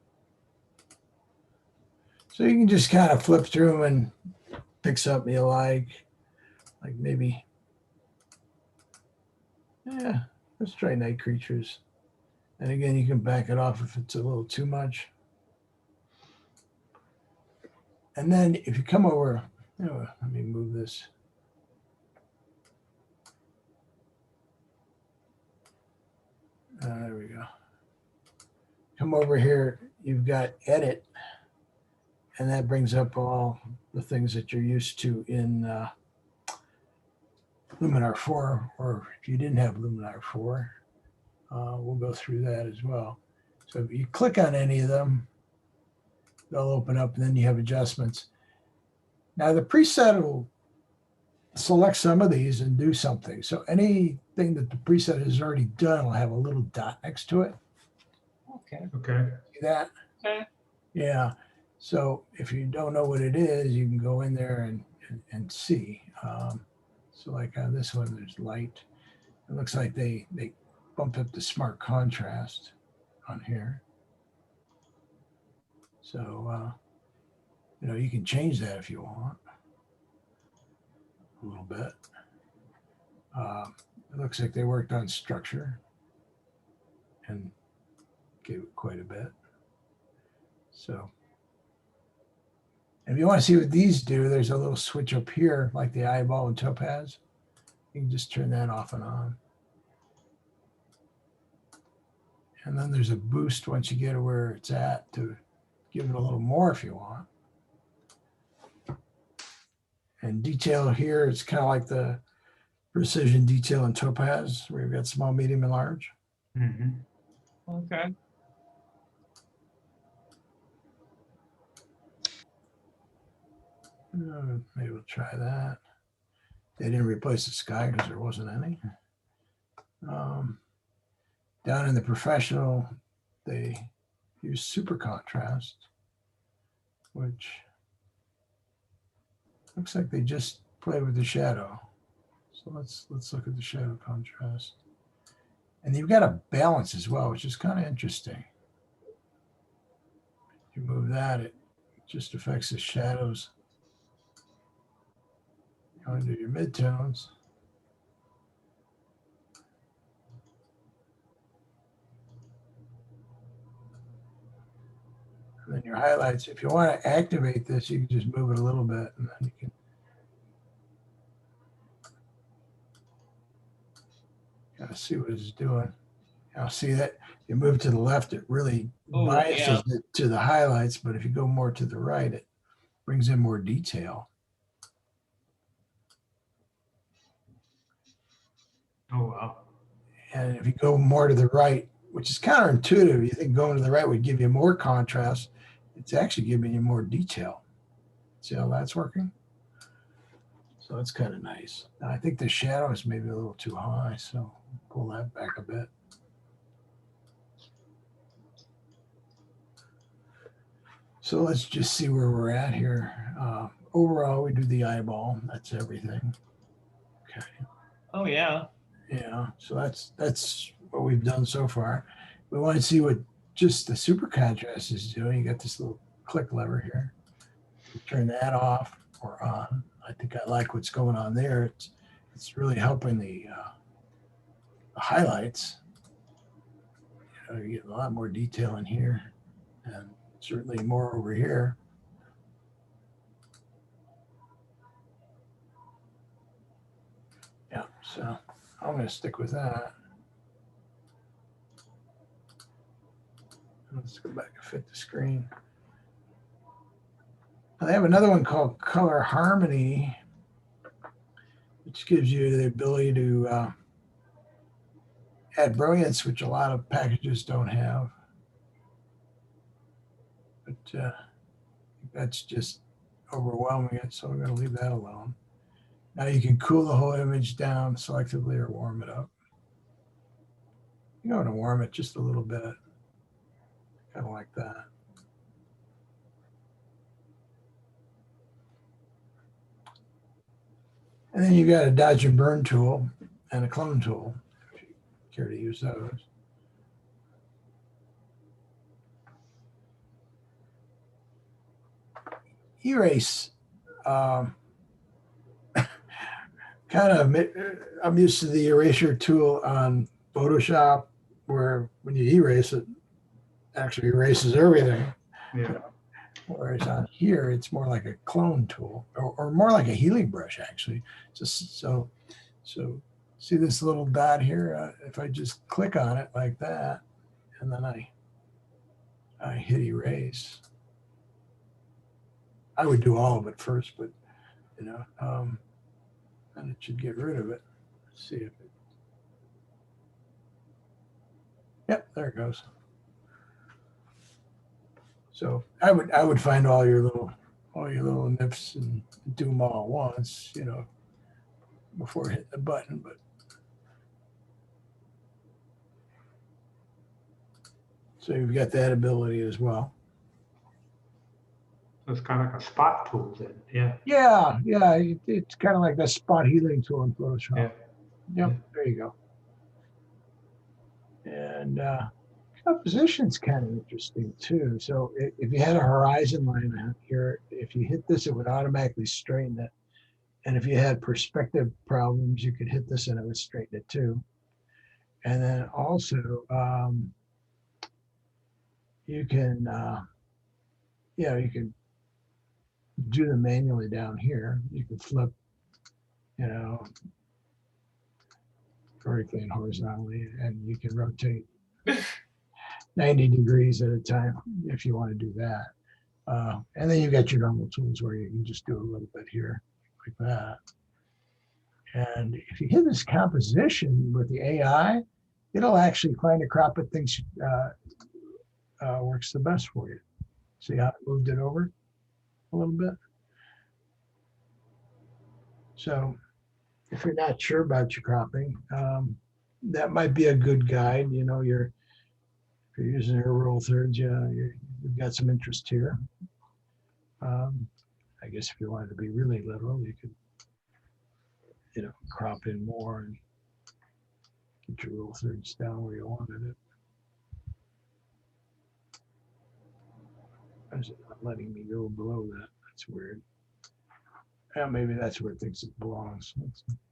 So you can just kind of flip through them and pick something you like maybe, yeah, let's try night creatures. And again, you can back it off if it's a little too much. And then if you come over, oh, let me move this. There we go. Come over here, you've got edit, and that brings up all the things that you're used to in Luminar 4, or if you didn't have Luminar 4, we'll go through that as well. So if you click on any of them, they'll open up and then you have adjustments. Now the preset will select some of these and do something. So anything that the preset has already done will have a little dot next to it. Okay. Okay. See that? Okay. Yeah. So if you don't know what it is, you can go in there and see. So like on this one, there's light. It looks like they bumped up the smart contrast on here. So, you know, you can change that if you want a little bit. It looks like they worked on structure and gave it quite a bit. So if you want to see what these do, there's a little switch up here, like the eyeball and topaz. You can just turn that off and on. And then there's a boost once you get to where it's at to give it a little more if you want. And detail here, it's kind of like the precision detail in topaz, where you've got small, medium, and large. Mm-hmm. Okay. Maybe we'll try that. They didn't replace the sky because there wasn't any. Down in the professional, they use super contrast, which looks like they just play with the shadow. So let's look at the shadow contrast. And you've got a balance as well, which is kind of interesting. You move that, it just affects the shadows. Go into your midtones. And then your highlights. If you want to activate this, you can just move it a little bit and then you can kind of see what it's doing. Now see that you move to the left, it really biases it to the highlights, but if you go more to the right, it brings in more detail. Oh, wow. And if you go more to the right, which is counterintuitive, you think going to the right would give you more contrast. It's actually giving you more detail. See how that's working? So it's kind of nice. Now, I think the shadow is maybe a little too high, so pull that back a bit. So let's just see where we're at here. Overall, we do the eyeball. That's everything. Okay. Oh yeah. Yeah. So that's what we've done so far. we want to see what just the super contrast is doing. You got this little click lever here. Turn that off or on. I think I like what's going on there. It's really helping the highlights. You know, you get a lot more detail in here, and certainly more over here. Yeah, so I'm going to stick with that. Let's go back and fit the screen. Now, they have another one called Color Harmony, which gives you the ability to add brilliance, which a lot of packages don't have. But that's just overwhelming it, so I'm going to leave that alone. Now you can cool the whole image down selectively or warm it up. You want to warm it just a little bit, kind of like that. And then you got a dodge and burn tool and a clone tool, if you care to use those. Erase. Kind of, I'm used to the eraser tool on Photoshop, where when you erase it, actually erases everything. Yeah. Whereas on here, it's more like a clone tool, or more like a healing brush, actually. Just so see this little dot here? If I just click on it like that, and then I hit erase. I would do all of it first, but you know, and it should get rid of it. Let's see if it. Yep, there it goes. So I would find all your little nips and do them all at once, you know, before hitting the button. But so you've got that ability as well. So it's kind of like a spot tool then. Yeah. Yeah, it's kind of like that spot healing tool in Photoshop. Yeah. Yep, there you go. And composition's kind of interesting too. So if you had a horizon line out here, if you hit this, it would automatically straighten it. And if you had perspective problems, you could hit this and it would straighten it too. And then also, you can, you can do them manually down here. You can flip, you know, vertically and horizontally, and you can rotate 90 degrees at a time if you want to do that. And then you've got your normal tools where you can just do a little bit here like that. And if you hit this composition with the AI, it'll actually find a crop it thinks works the best for you. See how it moved it over a little bit? So if you're not sure about your cropping, that might be a good guide. You know, if you're using your rule thirds, you've got some interest here. I guess if you wanted to be really literal, you could, you know, crop in more and get your rule thirds down where you wanted it. Why is it not letting me go below that? That's weird. Yeah, maybe that's where it thinks it belongs.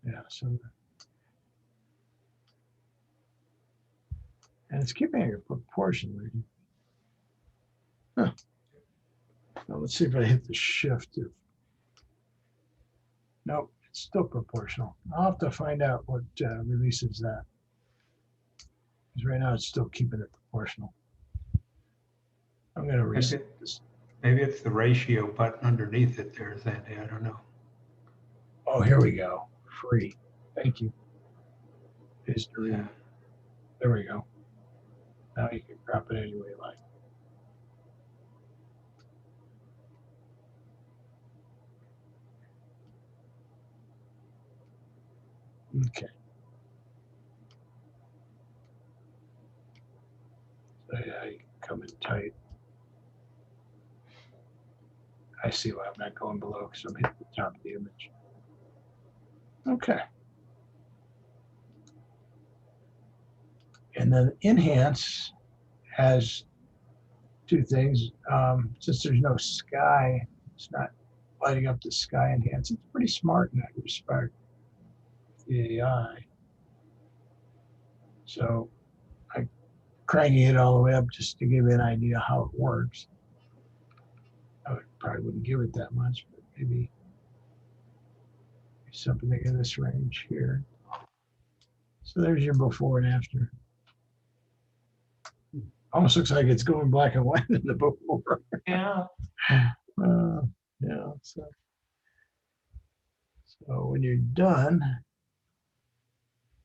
Yeah, so. And it's keeping it proportionally. Huh. Now let's see if I hit the shift. Nope, it's still proportional. I'll have to find out what releases that. Because right now it's still keeping it proportional. I'm going to reset this. Maybe it's the ratio button underneath it there, Sandy. I don't know. Oh, here we go. Free. Thank you. History. Yeah. There we go. Now you can crop it any way you like. Okay. So yeah, you can come in tight. I see why I'm not going below because I'm hitting the top of the image. Okay. And then enhance, has two things. Since there's no sky, it's not lighting up the sky enhance. It's pretty smart in that respect, the AI. So I cranking it all the way up just to give you an idea how it works. Probably wouldn't give it that much, but maybe something in this range here. So there's your before and after. Almost looks like it's going black and white in the before. Yeah. Yeah. So when you're done,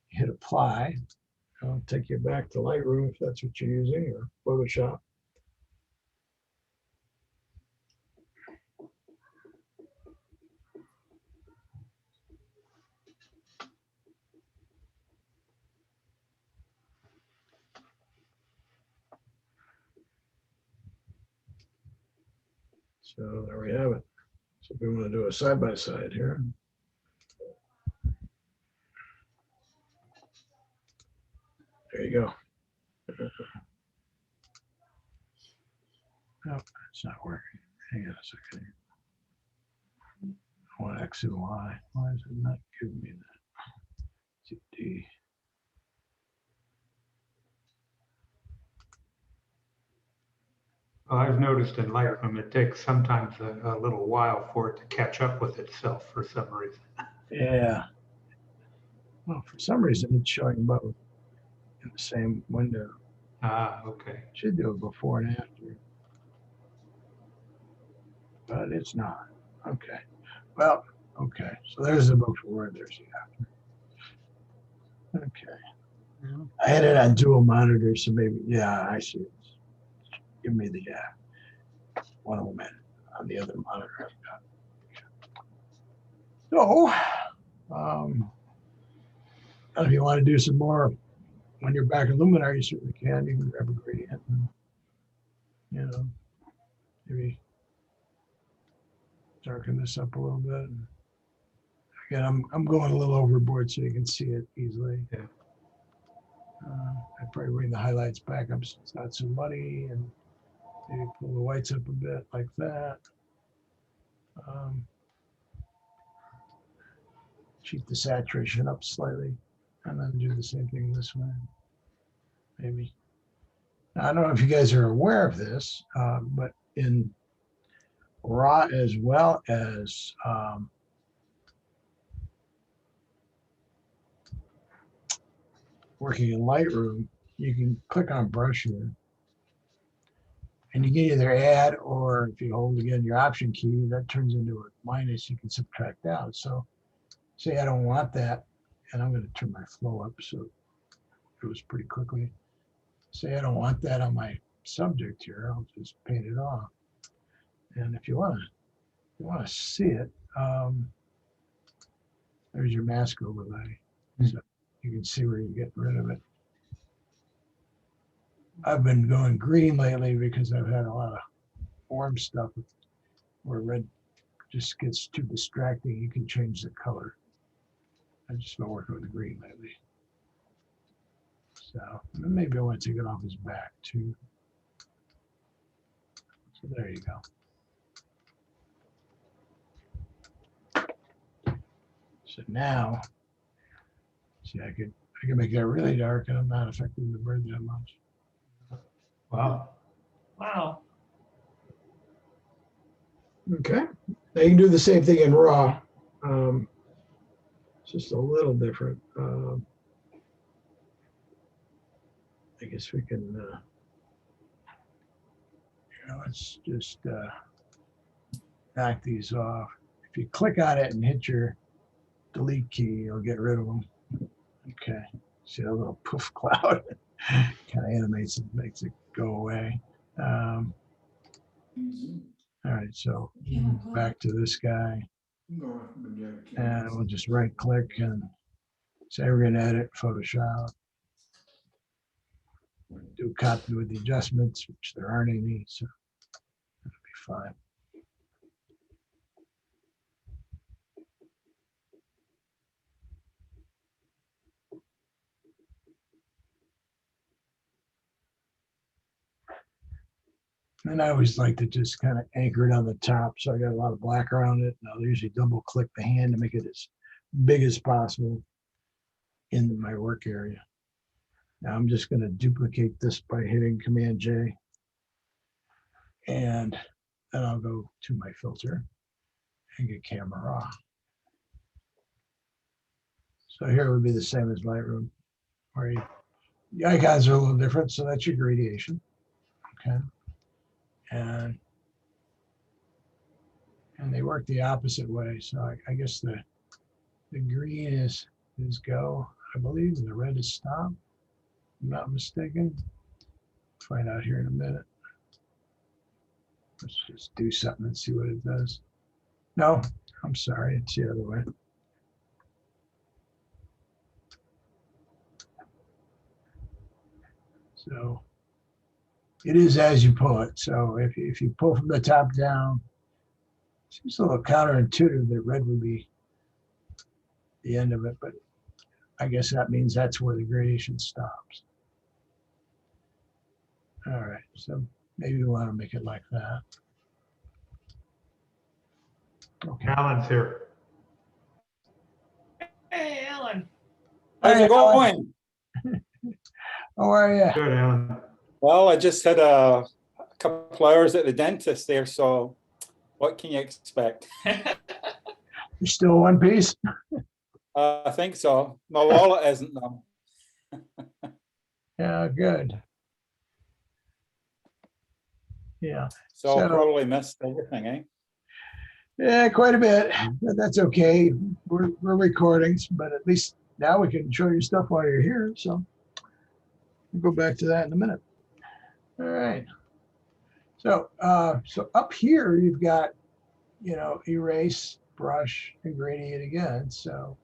hit apply. I'll take you back to Lightroom if that's what you're using, or Photoshop. So there we have it. So if we want to do a side by side here. There you go. Oh, it's not working. Hang on a second. I want X and Y. Why is it not giving me that? D. Well, I've noticed in Lightroom, it takes sometimes a little while for it to catch up with itself for some reason. Yeah. Well, for some reason, it's showing both in the same window. Ah, okay. Should do it before and after. But it's not. Okay. Well, okay. So there's the before, there's the after. Okay. I had it on dual monitor, so maybe, yeah, I see it. Give me the one moment on the other monitor I've got. So, and if you want to do some more when you're back in Luminar, you certainly can. You can grab a gradient and, you know, maybe darken this up a little bit. Again, I'm going a little overboard so you can see it easily. Yeah. I probably bring the highlights back up so it's not so muddy, and maybe pull the whites up a bit like that. Cheat the saturation up slightly, and then do the same thing this way. Maybe. Now, I don't know if you guys are aware of this, but in RAW as well as working in Lightroom, you can click on brush here, and you can either add, or if you hold again your option key, that turns into a minus, you can subtract out. So say I don't want that, and I'm going to turn my flow up so it goes pretty quickly. Say I don't want that on my subject here, I'll just paint it off. And if you want to see it, there's your mask overlay. So you can see where you're getting rid of it. I've been going green lately because I've had a lot of orange stuff where red just gets too distracting. You can change the color. I've just been working with the green lately. So maybe I want to take it off his back too. So there you go. So now, see, I can make that really dark, and I'm not affecting the bird that much. Wow. Wow. Okay. Now you can do the same thing in RAW. It's just a little different. I guess we can, let's just knock these off. If you click on it and hit your delete key, you'll get rid of them. Okay. See that little poof cloud? Kind of animates it, makes it go away. All right, so back to this guy. And we'll just right click and say we're going to edit Photoshop. Do copy with the adjustments, which there aren't any, so that'll be fine. And I always like to just kind of anchor it on the top. So I got a lot of black around it. And I'll usually double click the hand to make it as big as possible in my work area. Now I'm just going to duplicate this by hitting Command J. And then I'll go to my filter and get camera raw. So here it would be the same as Lightroom, where the icons are a little different. So that's your gradation. Okay. And they work the opposite way. So I guess the green is go, I believe, and the red is stop. I'm not mistaken. Find out here in a minute. Let's just do something and see what it does. No, I'm sorry, it's the other way. So it is as you pull it. So if you pull from the top down, it seems a little counterintuitive that red would be the end of it, but I guess that means that's where the gradation stops. All right, so maybe we want to make it like that. Okay. Alan's here. Hey, Alan. How's Hey, it going? How are you? Good, Alan. Well, I just had a couple hours at the dentist there, so what can you expect? You're still one piece? I think so. My wallet isn't though. Yeah, good. Yeah. So I'll So- probably missed everything, eh? Yeah, quite a bit, but that's okay. We're recordings, but at least now we can show you stuff while you're here. So we'll go back to that in a minute. All right. So so up here you've got, you know, erase, brush, and gradient again. So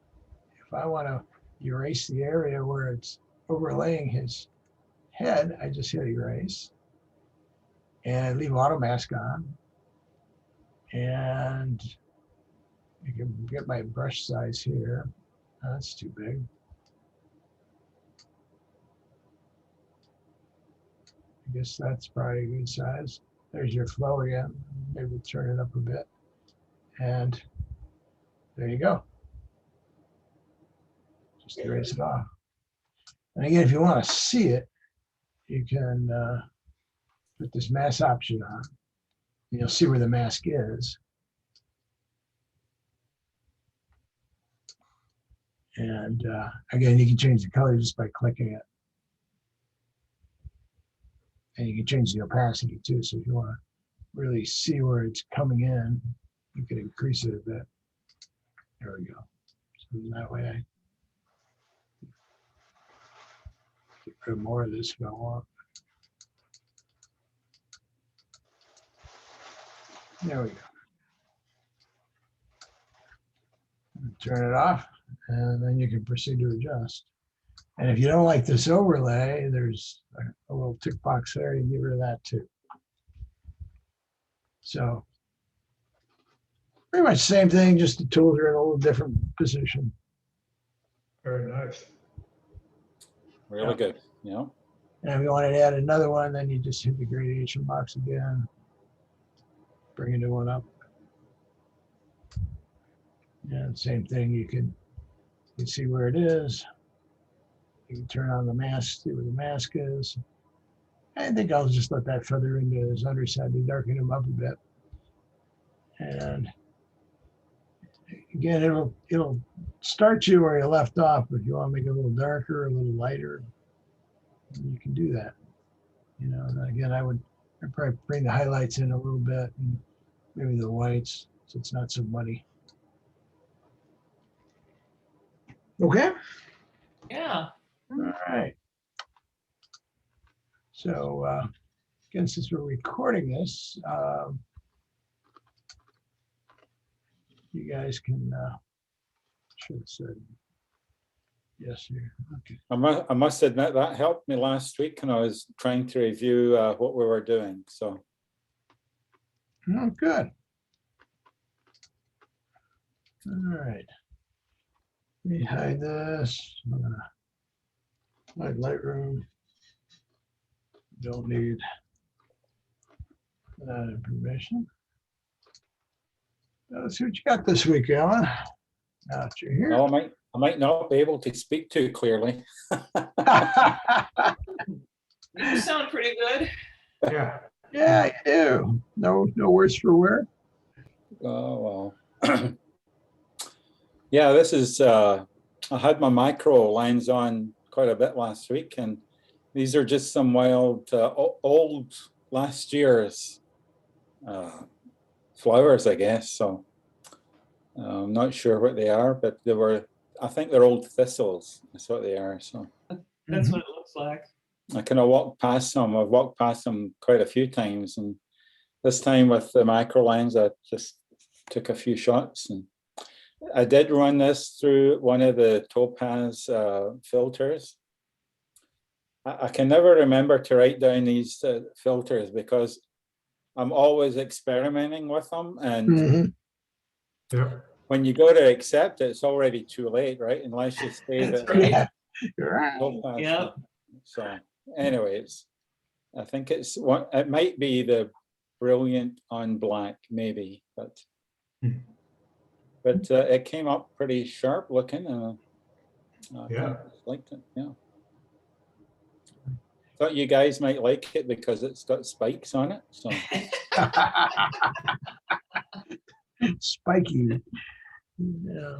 if I want to erase the area where it's overlaying his head, I just hit erase and leave auto mask on. And I can get my brush size here. That's too big. I guess that's probably a good size. There's your flow again. Maybe turn it up a bit. And there you go. Just erase it off. And again, if you want to see it, you can put this mask option on. And you'll see where the mask is. And again, you can change the color just by clicking it. And you can change the opacity too. So if you want to really see where it's coming in, you can increase it a bit. There we go. So that way I get rid of more of this if I want. There we go. Turn it off, and then you can proceed to adjust. And if you don't like this overlay, there's a little tick box there. You can get rid of that too. So pretty much the same thing, just the tools are in a little different position. Very nice. Really Yeah. good, you know? And if you wanted to add another one, then you just hit the gradation box again. Bring a new one up. And same thing, you can see where it is. You can turn on the mask, see where the mask is. I think I'll just let that feather into his underside to darken him up a bit. And again, it'll start you where you left off, but if you want to make it a little darker, a little lighter, you can do that. You know, and again, I'd probably bring the highlights in a little bit and maybe the whites so it's not so muddy. Okay. Yeah. All right. So again, since we're recording this, you guys can should have said yes here. Okay. I must admit that helped me last week when I was trying to review what we were doing. So Oh, good. All right. Let me hide this. I'm gonna hide Lightroom. Don't need That information. Let's see what you got this week, Alan. Now that you're here. Oh, I might not be able to speak too clearly. You sound pretty good. Yeah. Yeah, you do. No worse for wear. Oh, well. Yeah, this is, I had my micro lines on quite a bit last week, and these are just some wild, old last year's flowers, I guess. So I'm not sure what they are, but they were, I think they're old thistles. That's what they are. So That's what it looks like. I kind of walked past them. I've walked past them quite a few times, and this time with the micro lens, I just took a few shots. And I did run this through one of the Topaz filters. I can never remember to write down these filters because I'm always experimenting with them. And Mhm. Yeah. when you go to accept it, it's already too late, right? Unless you save That's it. right. Yeah, you're right. Topaz. Yeah. So anyways, I think it's one, it might be the brilliant on black, maybe, but it came up pretty sharp looking, and I Yeah. liked it. Yeah, thought you guys might like it because it's got spikes on it. So Spiky. Yeah.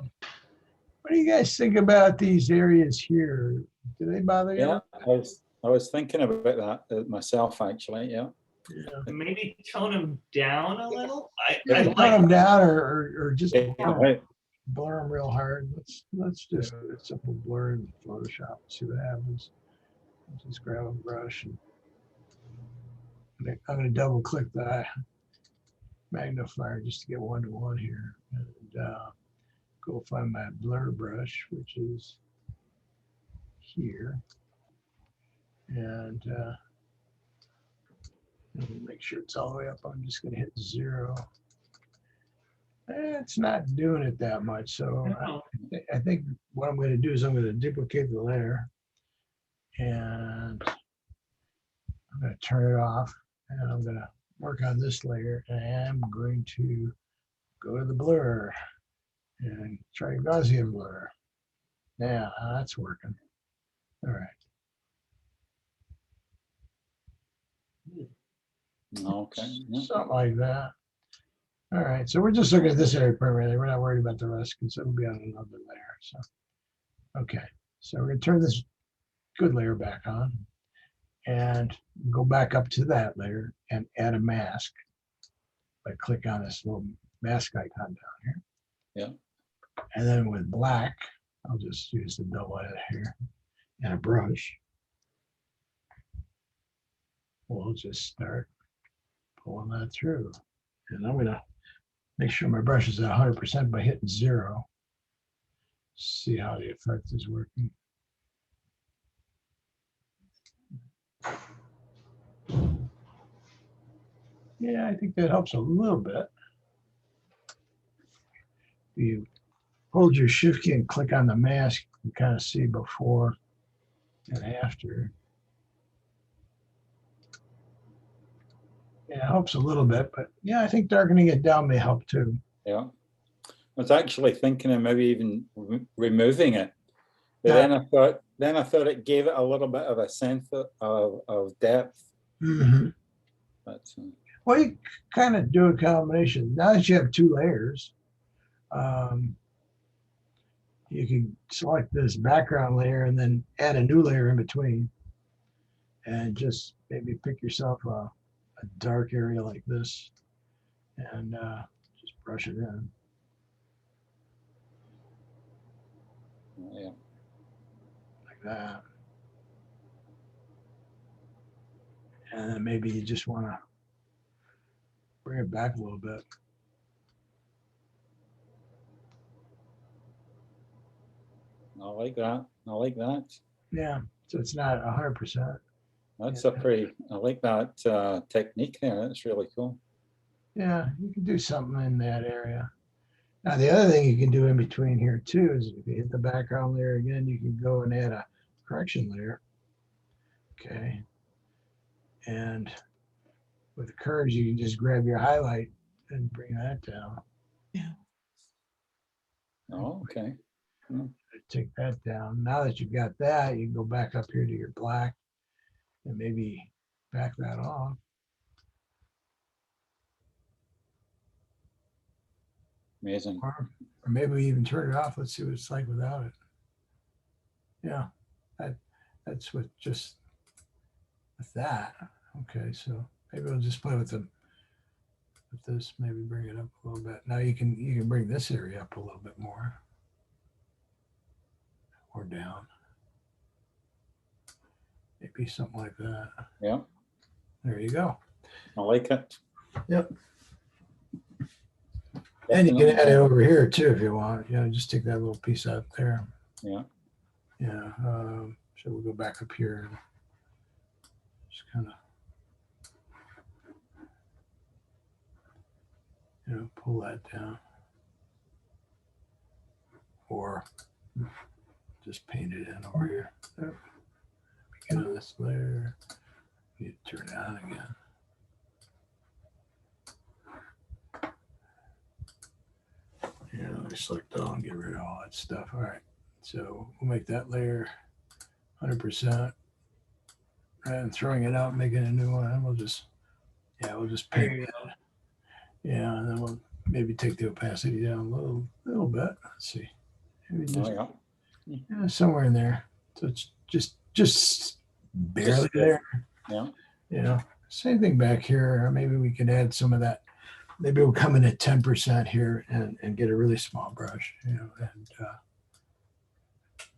What do you guys think about these areas here? Do they bother you? yeah, I was thinking about that myself actually. Yeah. Yeah. Maybe tone them down a little. I Tone like them down or just Yeah, right. blur them real hard. Let's just do a simple blur in Photoshop and see what happens. Just grab a brush and I'm going to double click the magnifier just to get 1-to-1 here, and go find my blur brush, which is here, and make sure it's all the way up. I'm just going to hit 0. It's not doing it that much, so no. I think what I'm going to do is I'm going to duplicate the layer, and I'm going to turn it off, and I'm going to work on this layer, and I'm going to go to the blur and try Gaussian blur. Yeah, that's working. All right. Okay. Yeah. Something like that. All right, so we're just looking at this area primarily. We're not worried about the rest because it'll be on another layer. So, okay, so we're gonna turn this good layer back on and go back up to that layer and add a mask by click on this little mask icon down here. Yeah. And then with black, I'll just use the double edit here and a brush. We'll just start pulling that through. And I'm gonna make sure my brush is at 100% by hitting 0. See how the effect is working. Yeah, I think that helps a little bit. You hold your shift key and click on the mask, you can kind of see before and after. Yeah, it helps a little bit, but yeah, I think darkening it down may help too. Yeah. I was actually thinking of maybe even removing it, but Yeah. then I thought it gave it a little bit of a sense of depth. Mm-hmm. But Well, you kind of do a combination. Now that you have 2 layers, you can select this background layer and then add a new layer in between, and just maybe pick yourself a dark area like this, and just brush it in. yeah. Like that. And then maybe you just want to bring it back a little bit. I like that. I like that. Yeah, so it's not 100%. That's Yeah. a pretty, I like that technique there. That's really cool. Yeah, you can do something in that area. Now, the other thing you can do in between here too is if you hit the background layer again, you can go and add a correction layer. Okay. And with curves, you can just grab your highlight and bring that down. Oh, okay. Take that down. Now that you've got that, you can go back up here to your black and maybe back that off. Amazing. Or maybe we even turn it off. Let's see what it's like without it. Yeah, that's what just with that. Okay, so maybe we'll just play with them. With this, maybe bring it up a little bit. Now you can bring this area up a little bit more. Or down. Maybe something like that. Yeah, There you go. I like it. Yep. And you can add it over here too if you want. You know, just take that little piece out there. Yeah. Yeah. So we'll go back up here and just kind of, you know, pull that down. Or just paint it in over here. There. Get on this layer. You turn it on again. Yeah, let me select all and get rid of all that stuff. All right. So we'll make that layer 100%. And throwing it out, making a new one. We'll just There paint you it. go. Yeah, and then we'll maybe take the opacity down a little bit. Let's see. Maybe just Oh, yeah. somewhere in there. So it's just barely Just there. Yeah. You know, same thing back here. Or maybe we can add some of that. Maybe we'll come in at 10% here and get a really small brush, you know, and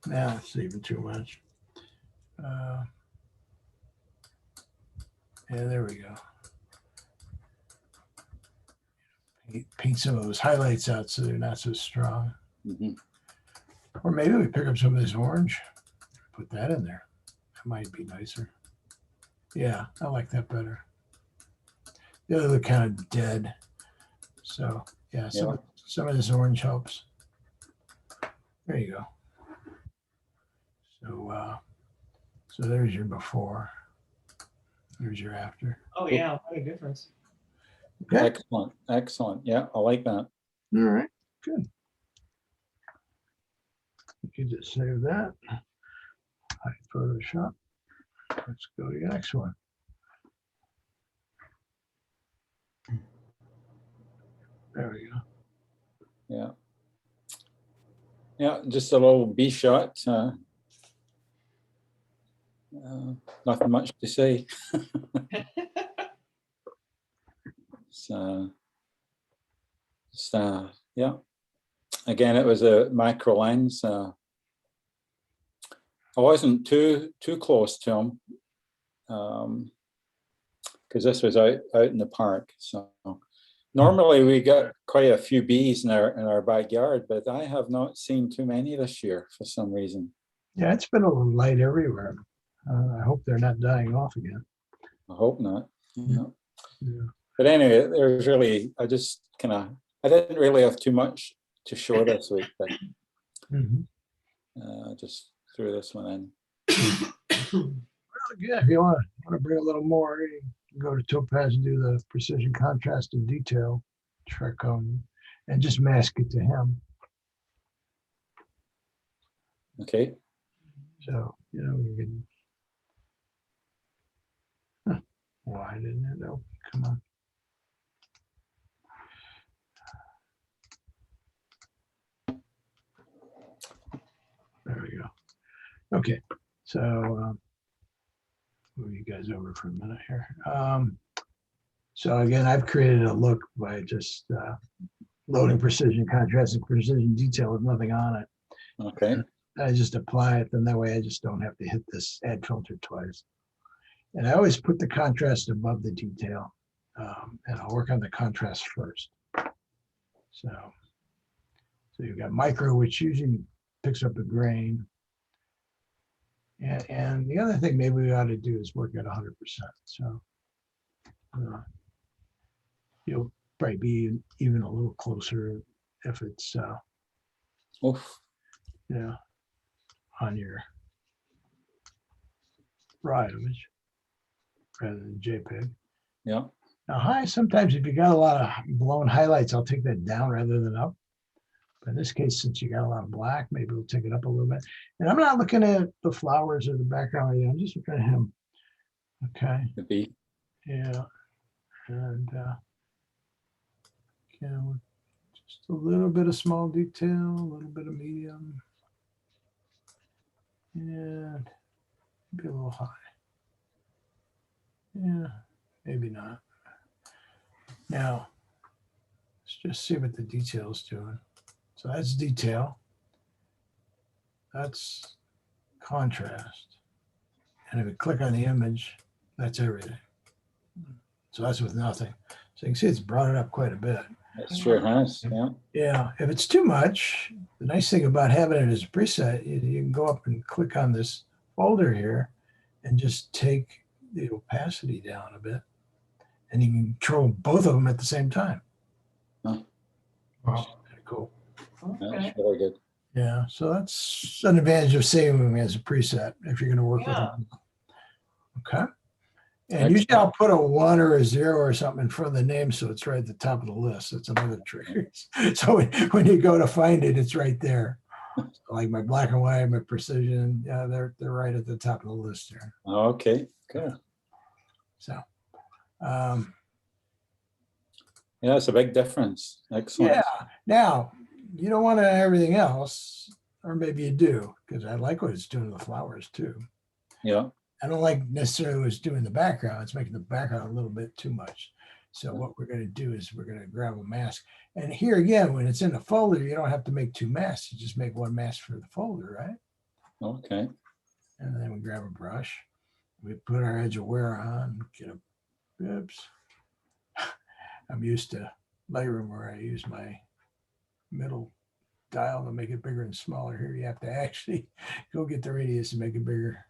now it's even too much. Yeah, there we go. Paint some of those highlights out so they're not so strong. Mhm. Or maybe we pick up some of this orange, put that in there. That might be nicer. Yeah, I like that better. The other look kind of dead. So yeah, some of this orange helps. There you go. So there's your before. There's your after. Oh yeah, what a difference. Okay. Excellent. Excellent. Yeah, I like that. All right. Good. You can just save that. Hide Photoshop. Let's go to the next one. There we go. Yeah. Yeah, just a little B shot. Nothing much to say. So, yeah. Again, it was a macro lens. I wasn't too close to him because this was out in the park. So normally we get quite a few bees in our backyard, but I have not seen too many this year for some reason. Yeah, it's been a little light everywhere. I hope they're not dying off again. I hope not. Yeah. Yeah. But anyway, there's really, I didn't really have too much to show this week, but just threw this one in. Well, yeah, if you want to bring a little more, you can go to Topaz and do the precision contrast and detail trick on, and just mask it to him. Okay. So, you know, you can. Huh. Why didn't it? No, come on. There we go. Okay, so move you guys over for a minute here. So again, I've created a look by just loading precision contrast and precision detail with nothing on it. Okay. I just apply it, then that way I just don't have to hit this add filter twice. And I always put the contrast above the detail, and I'll work on the contrast first. So you've got micro, which usually picks up a grain. And the other thing maybe we ought to do is work at 100%. So you'll probably be even a little closer if it's Oof. On your raw image rather than JPEG. Yeah. Now, high, sometimes if you got a lot of blown highlights, I'll take that down rather than up. But in this case, since you got a lot of black, maybe we'll take it up a little bit. And I'm not looking at the flowers or the background. I'm just looking at him. Okay. The bee. Yeah. And just a little bit of small detail, a little bit of medium. And maybe a little high. Yeah, maybe not. Now, let's just see what the detail's doing. So that's detail. That's contrast. And if we click on the image, that's everything. So that's with nothing. So you can see it's brought it up quite a bit. It sure has, yeah. Yeah, if it's too much, the nice thing about having it as a preset, you can go up and click on this folder here and just take the opacity down a bit. And you can control both of them at the same time. Huh. Wow. Kind of cool. Okay. That's really good. Yeah, so that's an advantage of saving them as a preset if you're going to work with Yeah. them. Okay. And usually I'll put a 1 or a 0 or something in front of the name so it's right at the top of the list. That's another trick. So when you go to find it, it's right there. Like my black and white, my precision, yeah, they're right at the top of the list there. Okay, cool. So Yeah, it's a big difference. Excellent. yeah. Now you don't want to everything else, or maybe you do, because I like what it's doing to the flowers too. Yeah. I don't like necessarily what's doing the background. It's making the background a little bit too much. So what we're going to do is we're going to grab a mask. And here again, when it's in a folder, you don't have to make 2 masks. You just make 1 mask for the folder, right? Okay. And then we grab a brush. We put our edge of wear on, get a, oops. I'm used to Lightroom where I use my middle dial to make it bigger and smaller. Here you have to actually go get the radius and make it bigger.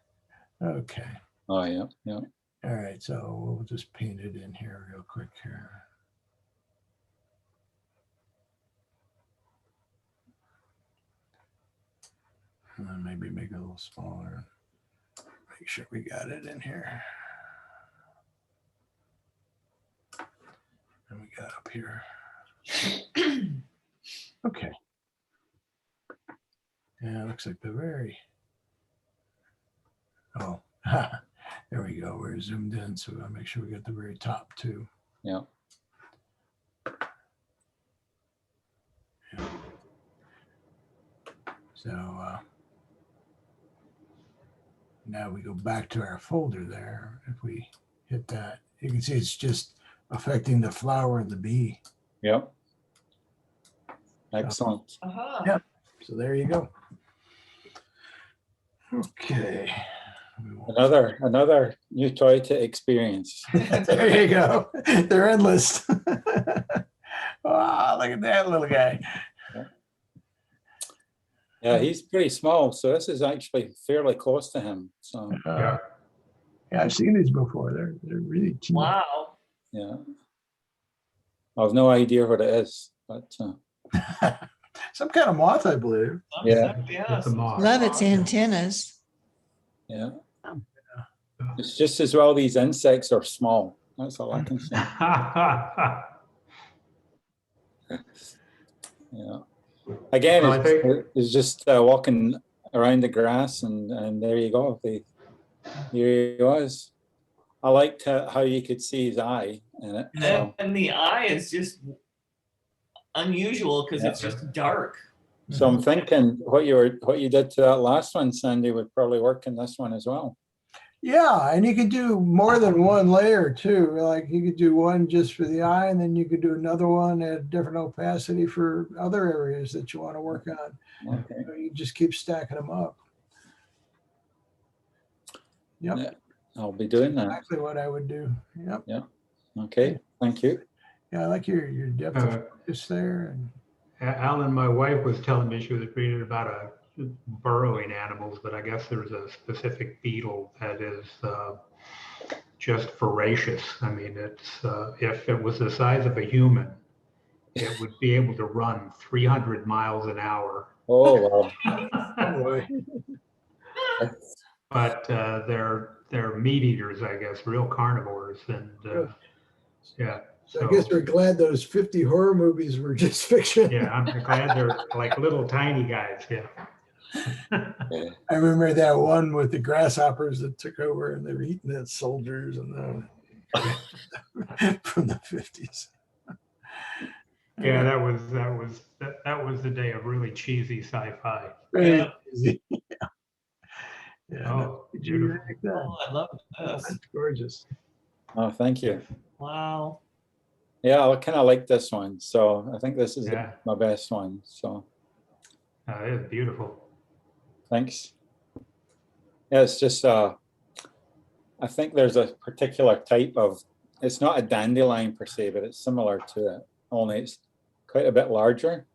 Okay. Oh, yeah, yeah. All right, so we'll just paint it in here real quick here. And then maybe make it a little smaller. Make sure we got it in here. And we got up here. Okay. Yeah, it looks like the very, oh, there we go. We're zoomed in, so I'll make sure we got the very top too. Yeah. Yeah. So now we go back to our folder there. If we hit that, you can see it's just affecting the flower of the bee. Yep. Excellent. Uh-huh. Yeah. So there you go. Okay. Another new toy to experience. There you go. They're endless. Oh, look at that little guy. Yeah, he's pretty small, so this is actually fairly close to him. So Yeah. Yeah, I've seen these before. They're really teeny. Wow. yeah, I've no idea what it is, but Some kind of moth, I believe. Yeah. Yeah. It's a moth. Love its antennas. yeah, it's just as well these insects are small. That's all I can say. Yeah. Again, Well, I think- it's just walking around the grass, and there you go. Here he was. I liked how you could see his eye in it. So, And the eye is just unusual because it's just dark. so I'm thinking what you did to that last one, Sandy, would probably work in this one as well. Yeah, and you could do more than one layer too. Like you could do one just for the eye, and then you could do another one at different opacity for other areas that you want to work on. Okay. So you just keep stacking them up. Yep. Yeah, I'll be doing that. Exactly what I would do. Yep. Okay, thank you. Yeah, I like your depth of focus there. And Alan, my wife was telling me she was reading about burrowing animals, but I guess there's a specific beetle that is just voracious. I mean, it's if it was the size of a human, it would be able to run 300 miles an hour. Oh, wow. boy. But they're meat eaters, I guess, real carnivores, and Yeah. So I guess we're glad those 50 horror movies were just fiction. Yeah, I'm glad they're like little tiny guys. Yeah. Yeah. I remember that one with the grasshoppers that took over and they were eating the soldiers and from the 50s. Yeah, that was the day of really cheesy sci-fi. Very Yeah. easy. Yeah. Oh, Did you beautiful. like that? Oh, I love this. That's gorgeous. Oh, thank you. Wow. Yeah, I kind of like this one. So I think this is Yeah. my best one. So It is beautiful. thanks. Yeah, it's just, I think there's a particular type of, it's not a dandelion per se, but it's similar to it, only it's quite a bit larger.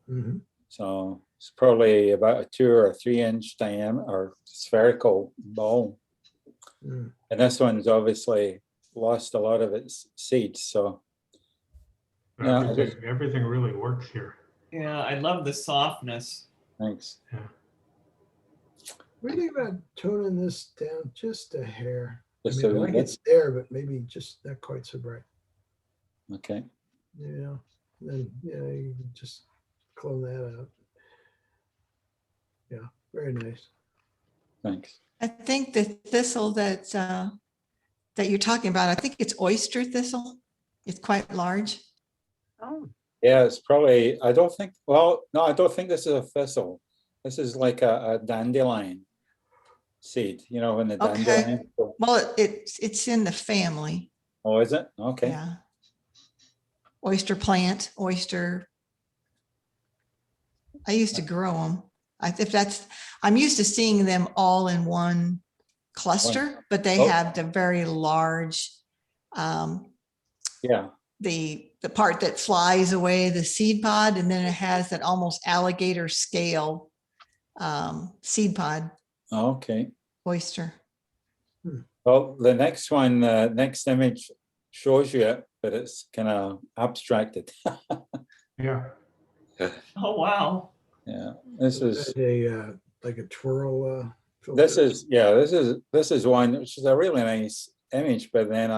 Mhm. So it's probably about a 2 or 3 inch diameter or spherical ball. Mm. And this one's obviously lost a lot of its seeds. So yeah, Everything really works here. Yeah, I love the softness. thanks. Yeah. What do you think about toning this down just a hair? Just I a wee like bit. it's there, but maybe just not quite so bright. Okay. Yeah. Then you can just clone that out. Yeah, very nice. Thanks. I think the thistle that you're talking about, I think it's oyster thistle. It's quite large. Oh, Yeah, it's probably, I don't think, well, no, I don't think this is a thistle. This is like a dandelion seed, you know, when the Okay. dandelion. Well, it's in the family. Oh, is it? Okay. Yeah. Oyster plant, oyster. I used to grow them. I'm used to seeing them all in one cluster, but they Oh. have the very large, Yeah. the part that flies away, the seed pod, and then it has that almost alligator scale seed pod Okay. oyster. Well, the next one, next image shows you it, but it's kind of abstracted. Yeah. Oh, wow. Yeah. This is, a like a twirl. this filter. is, yeah, this is one which is a really nice image, but then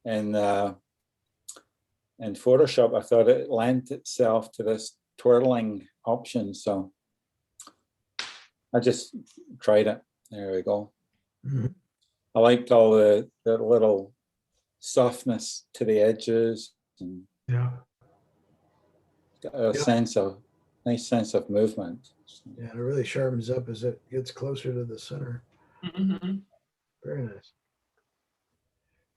in Photoshop, I thought it lent itself to this twirling option. So I just tried it. There we go. Mhm. I liked all the little softness to the edges and Yeah. a nice sense of movement. Yeah, it really sharpens up as it gets closer to the center. Hmm. Very nice.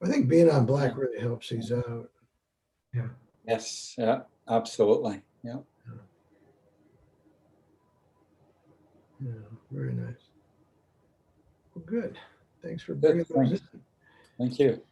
I think being on black really helps these out. Yeah. Yes, yeah, absolutely. Yeah. Yeah, very nice. Well, good. Thanks for Good, bringing those thanks. in. Thank you.